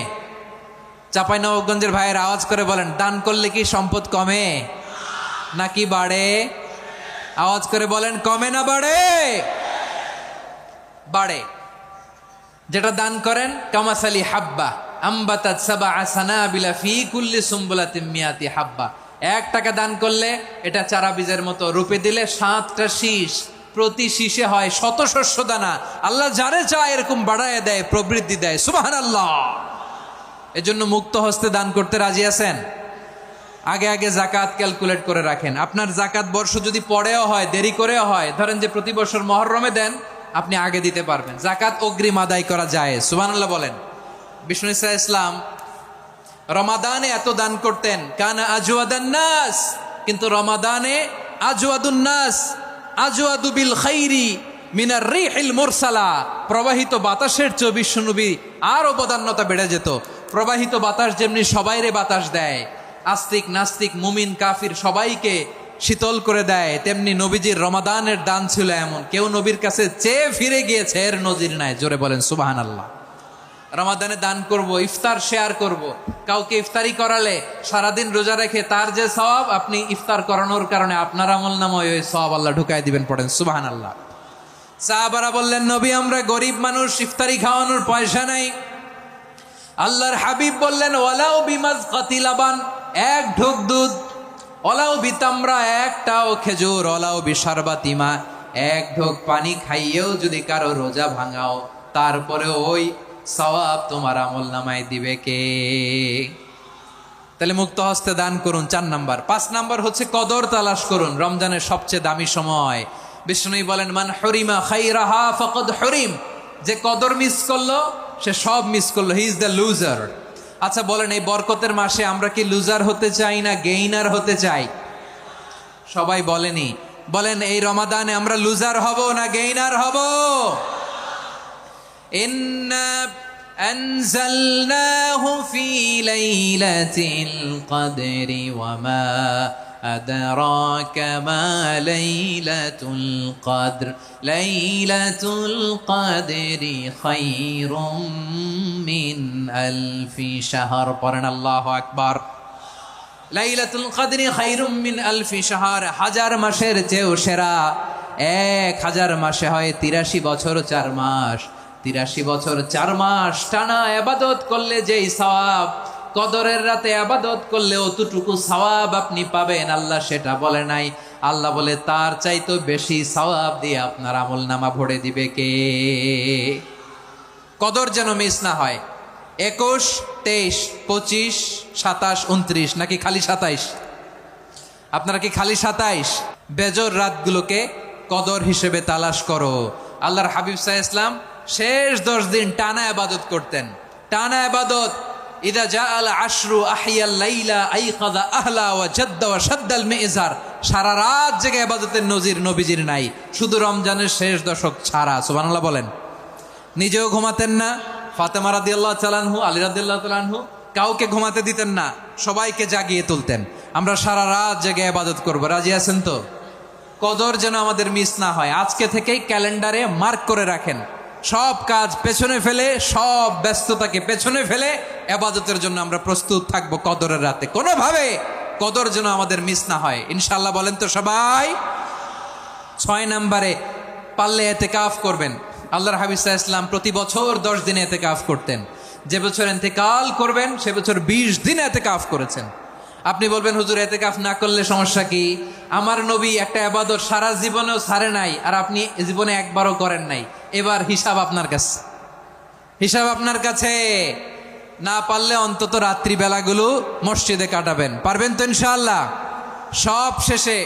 চাঁপাইনবাবগঞ্জের ভাইয়ের আওয়াজ করে বলেন, দান করলে কি সম্পদ কমে নাকি বাড়ে? আওয়াজ করে বলেন, কমে না বাড়ে? বাড়ে। যেটা দান করেন কামাসালি হাব্বা আম্বাতাত সাবা সানাবিলা ফি কুল্লি সুম্বুলাতিন মিয়াতি হাব্বা। 1 টাকা দান করলে এটা চারা বীজের মতো, রূপে দিলে 7টা শীষ, প্রতি শীষে হয় শত শস্য দানা। আল্লাহ যারে চায় এরকম বাড়ায় দেয়, প্রবৃদ্ধি দেয়। সুবহানাল্লাহ। এজন্য মুক্ত হস্তে দান করতে রাজি আছেন? আগে আগে জাকাত ক্যালকুলেট করে রাখেন। আপনার জাকাত বর্ষ যদি পরেও হয়, দেরি করেও হয়, ধরেন যে প্রতি বছর মুহররমে দেন, আপনি আগে দিতে পারবেন। জাকাত অগ্রিম আদায় করা যায়। সুবহানাল্লাহ বলেন। বিষ্ণু ইসা ইসলাম রমাদানে এত দান করতেন, কানা আজওয়াদান নাস, কিন্তু রমাদানে আজওয়াদুন নাস আজওয়াদু বিল খাইরি মিনার রিহিল মুরসালা। প্রবাহিত বাতাসের চেয়ে বিশ্বনবী আরো বদান্যতা বেড়ে যেত। প্রবাহিত বাতাস যেমনি সবাইরে বাতাস দেয়, আস্তিক নাস্তিক মুমিন কাফির সবাইকে শীতল করে দেয়, তেমনি নবীজির রমাদানের দান ছিল এমন, কেউ নবীর কাছে চেয়ে ফিরে গিয়েছে এর নজির নাই। জোরে বলেন সুবহানাল্লাহ। রমাদানে দান করব, ইফতার শেয়ার করব। কাউকে ইফতারি করালে সারাদিন রোজা রেখে তার যে সওয়াব, আপনি ইফতার করানোর কারণে আপনার আমলনামায় ওই সওয়াব আল্লাহ ঢুকাই দিবেন। পড়েন সুবহানাল্লাহ। সাহাবারা বললেন, নবী আমরা গরিব মানুষ, ইফতারি খাওয়ানোর পয়সা নাই। আল্লাহর হাবিব বললেন, ওয়ালাউ বিমাজকাতি লাবান, 1 ঢোক দুধ, ওলাও বিতামরা, 1টাও খেজুর, ওলাও বিশারবাতিমা, 1 ঢোক পানি খাইয়েও যদি কারো রোজা ভাঙাও, তারপরে ওই সওয়াব তোমার আমলনামায় দিবে কে? তাহলে মুক্ত হস্তে দান করুন, 4 নাম্বার। 5 নাম্বার হচ্ছে কদর তালাশ করুন। রমজানের সবচেয়ে দামি সময়। বিষ্ণু বলেন, মান হরিমা খাইরাহা ফাকাদ হরিম, যে কদর মিস করলো সে সব মিস করলো, হি ইজ দ্য লুজার। আচ্ছা বলেন, এই বরকতের মাসে আমরা কি লুজার হতে চাই না গেইনার হতে চাই? সবাই বলেনি, বলেন এই রমাদানে আমরা লুজার হব না গেইনার হব? ইন্না আনজালনাহু ফি লাইলাতিল কদরি ওয়া মা আদরাকা মা লাইলাতুল কদর লাইলাতুল কদরি খায়রুম মিন আলফি শাহর। পড়েন আল্লাহু আকবার। লাইলাতুল কদরি খায়রুম মিন আলফি শাহর, 1000 মাসের চেয়েও সেরা। 1000 মাসে হয় 83 বছর 4 মাস। 83 বছর 4 মাস টানা ইবাদত করলে যেই সওয়াব, কদরের রাতে ইবাদত করলে অতটুকু সওয়াব আপনি পাবেন, আল্লাহ সেটা বলে নাই। আল্লাহ বলে তার চাইতে বেশি সওয়াব দিয়ে আপনার আমলনামা ভরে দিবে কে? কদর যেন মিস না হয়। 21, 23, 25, 27, 29 নাকি খালি 27? আপনারা কি খালি 27? বেজর রাতগুলোকে কদর হিসেবে তালাশ করো। আল্লাহর হাবিব সাল্লাল্লাহু আলাইহি ওয়াসাল্লাম শেষ 10 দিন টানা ইবাদত করতেন, টানা ইবাদত। ইদা জাআল আশরু আহিয়াল লাইলা আইকাযা আহলা ওয়া জাদ্দা ওয়া শাদ্দাল মিজার। সারা রাত জেগে ইবাদতের নজির নবীজির নাই, শুধু রমজানের শেষ দশক ছাড়া। সুবহানাল্লাহ বলেন। নিজেও ঘুমাতেন না। ফাতেমা রাদিয়াল্লাহু তাআলা আনহু, আলী রাদিয়াল্লাহু তাআলা আনহু কাউকে ঘুমাতে দিতেন না, সবাইকে জাগিয়ে তুলতেন। আমরা সারা রাত জেগে ইবাদত করব। রাজি আছেন তো? কদর যেন আমাদের মিস না হয়। আজকে থেকেই ক্যালেন্ডারে মার্ক করে রাখেন। সব কাজ পেছনে ফেলে, সব ব্যস্ততাকে পেছনে ফেলে ইবাদতের জন্য আমরা প্রস্তুত থাকবো কদরের রাতে। কোনোভাবে কদর যেন আমাদের মিস না হয়, ইনশাআল্লাহ। বলেন তো সবাই? 6 নম্বরে পারলে ইতিকাফ করবেন। আল্লাহর হাবিব সাল্লাল্লাহু আলাইহি ওয়াসাল্লাম প্রতি বছর 10 দিন ইতিকাফ করতেন। যে বছর ইন্তেকাল করবেন সে বছর 20 দিন ইতিকাফ করেছেন। আপনি বলবেন, হুজুর ইতিকাফ না করলে সমস্যা কি? আমার নবী একটা ইবাদত সারা জীবনেও ছাড়ে নাই, আর আপনি জীবনে একবারও করেন নাই। এবার হিসাব আপনার কাছে, হিসাব আপনার কাছে। না পারলে অন্তত রাত্রি বেলাগুলো মসজিদে কাটাবেন। পারবেন তো ইনশাআল্লাহ? সব শেষে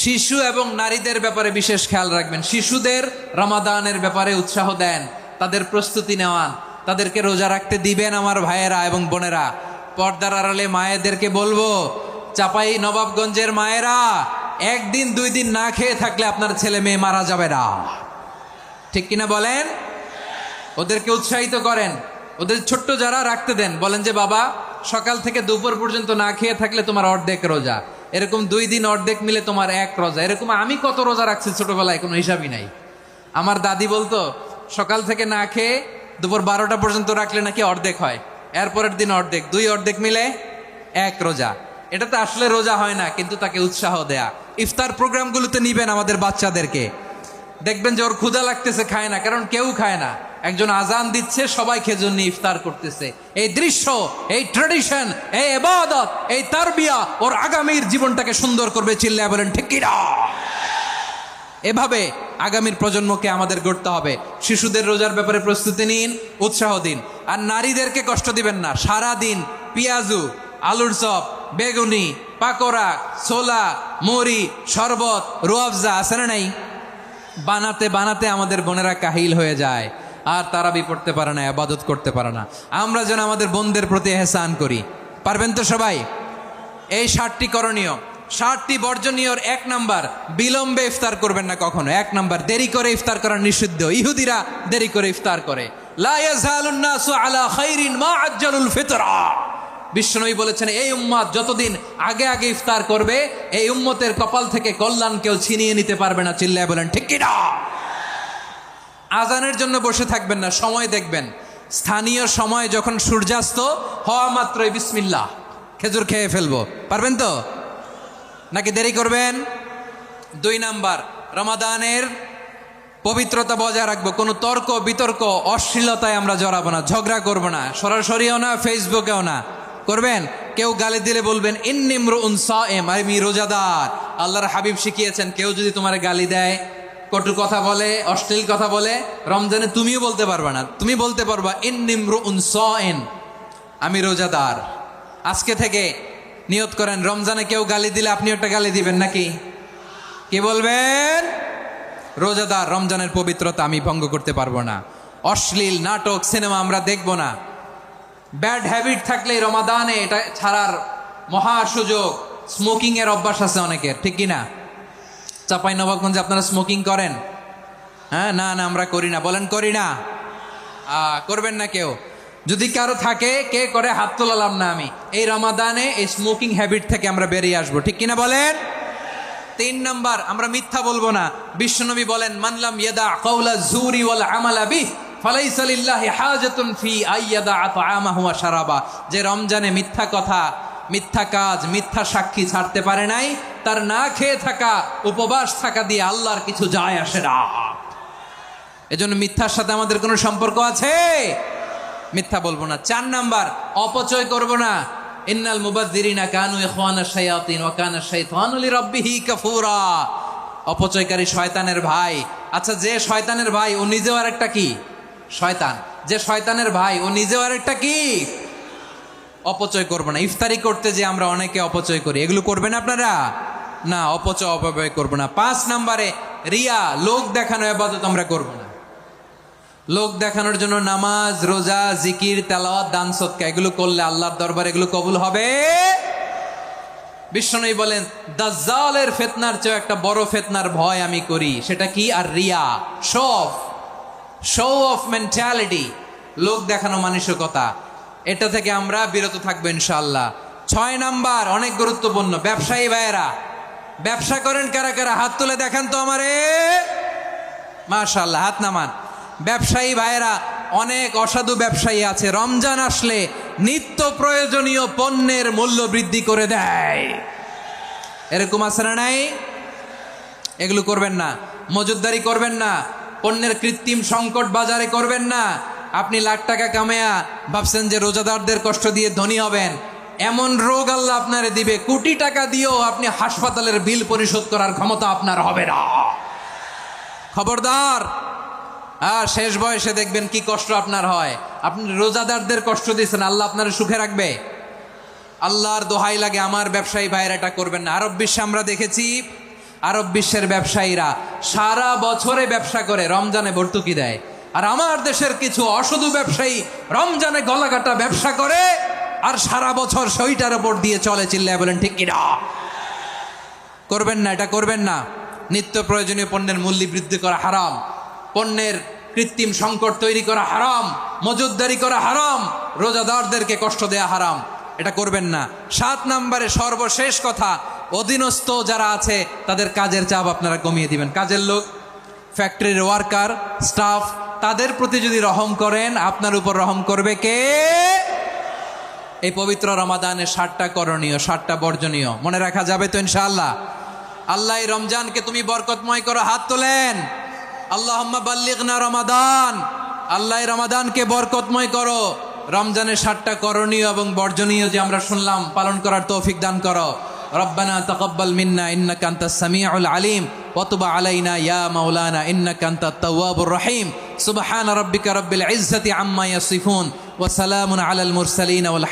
শিশু এবং নারীদের ব্যাপারে বিশেষ খেয়াল রাখবেন। শিশুদের রমাদানের ব্যাপারে উৎসাহ দেন, তাদের প্রস্তুতি নেওয়ান, তাদেরকে রোজা রাখতে দিবেন। আমার ভাইয়েরা এবং বোনেরা, পর্দার আড়ালে মায়েদেরকে বলবো, চাপাই নবাবগঞ্জের মায়েরা, 1 দিন 2 দিন না খেয়ে থাকলে আপনার ছেলে মেয়ে মারা যাবে না। ঠিক কিনা বলেন? ওদেরকে উৎসাহিত করেন। ওদের ছোট্ট যারা রাখতে দেন, বলেন যে বাবা সকাল থেকে দুপুর পর্যন্ত না খেয়ে থাকলে তোমার অর্ধেক রোজা। এরকম 2 দিন অর্ধেক মিলে তোমার 1 রোজা। এরকম আমি কত রোজা রাখছি ছোটবেলায়, কোনো হিসাবই নাই। আমার দাদি বলতো সকাল থেকে না খেয়ে দুপুর 12টা পর্যন্ত রাখলে নাকি অর্ধেক হয়, এরপরের দিন অর্ধেক, 2 অর্ধেক মিলে 1 রোজা। এটা তো আসলে রোজা হয় না, কিন্তু তাকে উৎসাহ দেয়া। ইফতার প্রোগ্রামগুলোতে নিবেন আমাদের বাচ্চাদেরকে। দেখবেন যে ওর ক্ষুধা লাগতেছে, খায় না, কারণ কেউ খায় না। একজন আজান দিচ্ছে, সবাই খেজুর নিয়ে ইফতার করতেছে। এই দৃশ্য, এই ট্র্যাডিশন, এই ইবাদত, এই তারবিয়া ওর আগামীর জীবনটাকে সুন্দর করবে। চিল্লায় বলেন ঠিক কি না? এভাবে আগামীর প্রজন্মকে আমাদের গড়তে হবে। শিশুদের রোজার ব্যাপারে প্রস্তুতি নিন, উৎসাহ দিন। আর নারীদেরকে কষ্ট দিবেন না। সারা দিন পেঁয়াজু, আলুর চপ, বেগুনি, পাকোড়া, ছোলা, মুড়ি, শরবত, রুয়াফজা আছে না নাই, বানাতে বানাতে আমাদের বোনেরা কাহিল হয়ে যায়, আর তারাবি পড়তে পারে না, ইবাদত করতে পারে না। আমরা যেন আমাদের বোনদের প্রতি এহসান করি। পারবেন তো সবাই? এই 7টি করণীয়, 7টি বর্জনীয়র 1 নাম্বার, বিলম্বে ইফতার করবেন না কখনো। 1 নাম্বার, দেরি করে ইফতার করা নিষিদ্ধ। ইহুদিরা দেরি করে ইফতার করে। লা ইয়াজালুন নাসু আলা খাইরিন মা আজ্জালুল ফিতরা। বিশ্বনবী বলেছেন, এই উম্মত যতদিন আগে আগে ইফতার করবে, এই উম্মতের কপাল থেকে কল্যাণ কেউ ছিনিয়ে নিতে পারবে না। চিল্লায় বলেন ঠিক কি না? আজানের জন্য বসে থাকবেন না, সময় দেখবেন। স্থানীয় সময় যখন সূর্যাস্ত হওয়া মাত্রই বিসমিল্লাহ, খেজুর খেয়ে ফেলবো। পারবেন তো নাকি দেরি করবেন? 2 নাম্বার, রমাদানের পবিত্রতা বজায় রাখবো। কোনো তর্ক বিতর্ক অশ্লীলতায় আমরা জড়াবো না, ঝগড়া করবো না, সরাসরিও না, ফেসবুকেও না। করবেন? কেউ গালি দিলে বলবেন ইন্নী ইমরুউন সায়েম, আমি রোজাদার। আল্লাহর হাবিব শিখিয়েছেন, কেউ যদি তোমার গালি দেয়, কটু কথা বলে, অশ্লীল কথা বলে, রমজানে তুমিও বলতে পারবা না। তুমি বলতে পারবা ইন্নী ইমরুউন সায়েম, আমি রোজাদার। আজকে থেকে নিয়ত করেন, রমজানে কেউ গালি দিলে আপনি একটা গালি দিবেন নাকি? কি বলবেন? রোজাদার, রমজানের পবিত্রতা আমি ভঙ্গ করতে পারবো না। অশ্লীল নাটক, সিনেমা আমরা দেখবো না। ব্যাড হ্যাবিট থাকলে রমাদানে এটা ছাড়ার মহা সুযোগ। স্মোকিং এর অভ্যাস আছে অনেকের, ঠিক কি না? চাঁপাইনবাবগঞ্জে আপনারা স্মোকিং করেন? হ্যাঁ, না না আমরা করি না। বলেন করি না? করবেন না কেউ? যদি কারো থাকে, কে করে হাত তোলালাম না আমি। এই রমাদানে এই স্মোকিং হ্যাবিট থেকে আমরা বেরিয়ে আসবো, ঠিক কিনা বলেন? 3 নাম্বার, আমরা মিথ্যা বলবো না। বিশ্বনবী বলেন, মানলাম ইয়াদা কাওলা যুরি ওয়াল আমালা বিহ ফালাইসা লিল্লাহি হাজাতুন ফি আইয়াদা তাআমাহু ওয়া শারাবা। যে রমজানে মিথ্যা কথা, মিথ্যা কাজ, মিথ্যা সাক্ষী ছাড়তে পারে নাই, তার না খেয়ে থাকা, উপবাস থাকা দিয়ে আল্লাহর কিছু যায় আসে না। এজন্য মিথ্যার সাথে আমাদের কোনো সম্পর্ক আছে? মিথ্যা বলবো না। 4 নাম্বার, অপচয় করব না। ইন্নাল মুবাযযিরিনা কানু ইখওয়ানাশ শায়াতিন ওয়া কানা শাইতানু লিরাব্বিহি কাফুরা। অপচয়কারী শয়তানের ভাই। আচ্ছা, যে শয়তানের ভাই ও নিজেও আরেকটা কি? শয়তান। যে শয়তানের ভাই ও নিজেও আরেকটা কি? অপচয় করব না। ইফতারি করতে যে আমরা অনেকে অপচয় করি, এগুলো করবেন আপনারা? না, অপচয় অপব্যয় করব না। 5 নাম্বারে, রিয়া, লোক দেখানো ইবাদত আমরা করব না। লোক দেখানোর জন্য নামাজ, রোজা, জিকির, তেলাওয়াত, দান, সদকা এগুলো করলে আল্লাহর দরবারে এগুলো কবুল হবে? বিশ্বনবী বলেন, দাজ্জালের ফিতনার চেয়ে একটা বড় ফিতনার ভয় আমি করি। সেটা কি? আর রিয়া, শো অফ মেন্টালিটি, লোক দেখানো মানসিকতা। এটা থেকে আমরা বিরত থাকবো ইনশাআল্লাহ। 6 নাম্বার, অনেক গুরুত্বপূর্ণ। ব্যবসায়ী ভাইয়েরা, ব্যবসা করেন কারা কারা? হাত তুলে দেখান তো আমারে। মাশাআল্লাহ, হাত নামান। ব্যবসায়ী ভাইয়েরা, অনেক অসাধু ব্যবসায়ী আছে, রমজান আসলে নিত্য প্রয়োজনীয় পণ্যের মূল্য বৃদ্ধি করে দেয়। এরকম আছে না নাই? এগুলো করবেন না। মজুদদারি করবেন না। পণ্যের কৃত্রিম সংকট বাজারে করবেন না। আপনি লাখ টাকা কামায়া ভাবছেন যে রোজাদারদের কষ্ট দিয়ে ধনী হবেন। এমন রোগ আল্লাহ আপনারে দিবে, কোটি টাকা দিয়েও আপনি হাসপাতালের বিল পরিশোধ করার ক্ষমতা আপনার হবে না। খবরদার। আর শেষ বয়সে দেখবেন কি কষ্ট আপনার হয়। আপনি রোজাদারদের কষ্ট দিয়েছেন, আল্লাহ আপনার সুখে রাখবে? আল্লাহর দোহাই লাগে, আমার ব্যবসায়ী ভাইয়েরা এটা করবেন না। আরব বিশ্বে আমরা দেখেছি, আরব বিশ্বের ব্যবসায়ীরা সারা বছরে ব্যবসা করে, রমজানে ভর্তুকি দেয়। আর আমার দেশের কিছু অসাধু ব্যবসায়ী রমজানে গলাকাটা ব্যবসা করে আর সারা বছর সইটার উপর দিয়ে চলে। চিল্লায় বলেন ঠিক কিনা? করবেন না, এটা করবেন না। নিত্য প্রয়োজনীয় পণ্যের মূল্য বৃদ্ধি করা হারাম, পণ্যের কৃত্রিম সংকট তৈরি করা হারাম, মজুদদারি করা হারাম, রোজাদারদেরকে কষ্ট দেয়া হারাম। এটা করবেন না। 7 নাম্বারে সর্বশেষ কথা, অধীনস্থ যারা আছে তাদের কাজের চাপ আপনারা কমিয়ে দিবেন। কাজের লোক, ফ্যাক্টরির ওয়ার্কার, স্টাফ, তাদের প্রতি যদি রহম করেন, আপনার উপর রহম করবে কে? এই পবিত্র রমাদানে 7টা করণীয়, 7টা বর্জনীয় মনে রাখা যাবে তো ইনশাআল্লাহ? আল্লাহ এই রমজানকে তুমি বরকতময় করো। হাত তোলেন। আল্লাহুম্মা বাল্লিগনা রমাদান। আল্লাহ রমাদানকে বরকতময় করো। রমজানের 7টা করণীয় এবং বর্জনীয় যে আমরা শুনলাম পালন করার তৌফিক দান করো। রব্বানা তাকাব্বাল মিন্না ইন্নাকা আনতাস সামিউল আলিম ওয়া তুব আলাইনা ইয়া মাওলানা ইন্নাকা আনতাত তাওয়াবুর রহিম। সুবহানা রাব্বিকা রাব্বিল ইজ্জাতি আম্মা ইয়াসিফুন ওয়া সালামুন আলাল মুরসালিন ওয়াল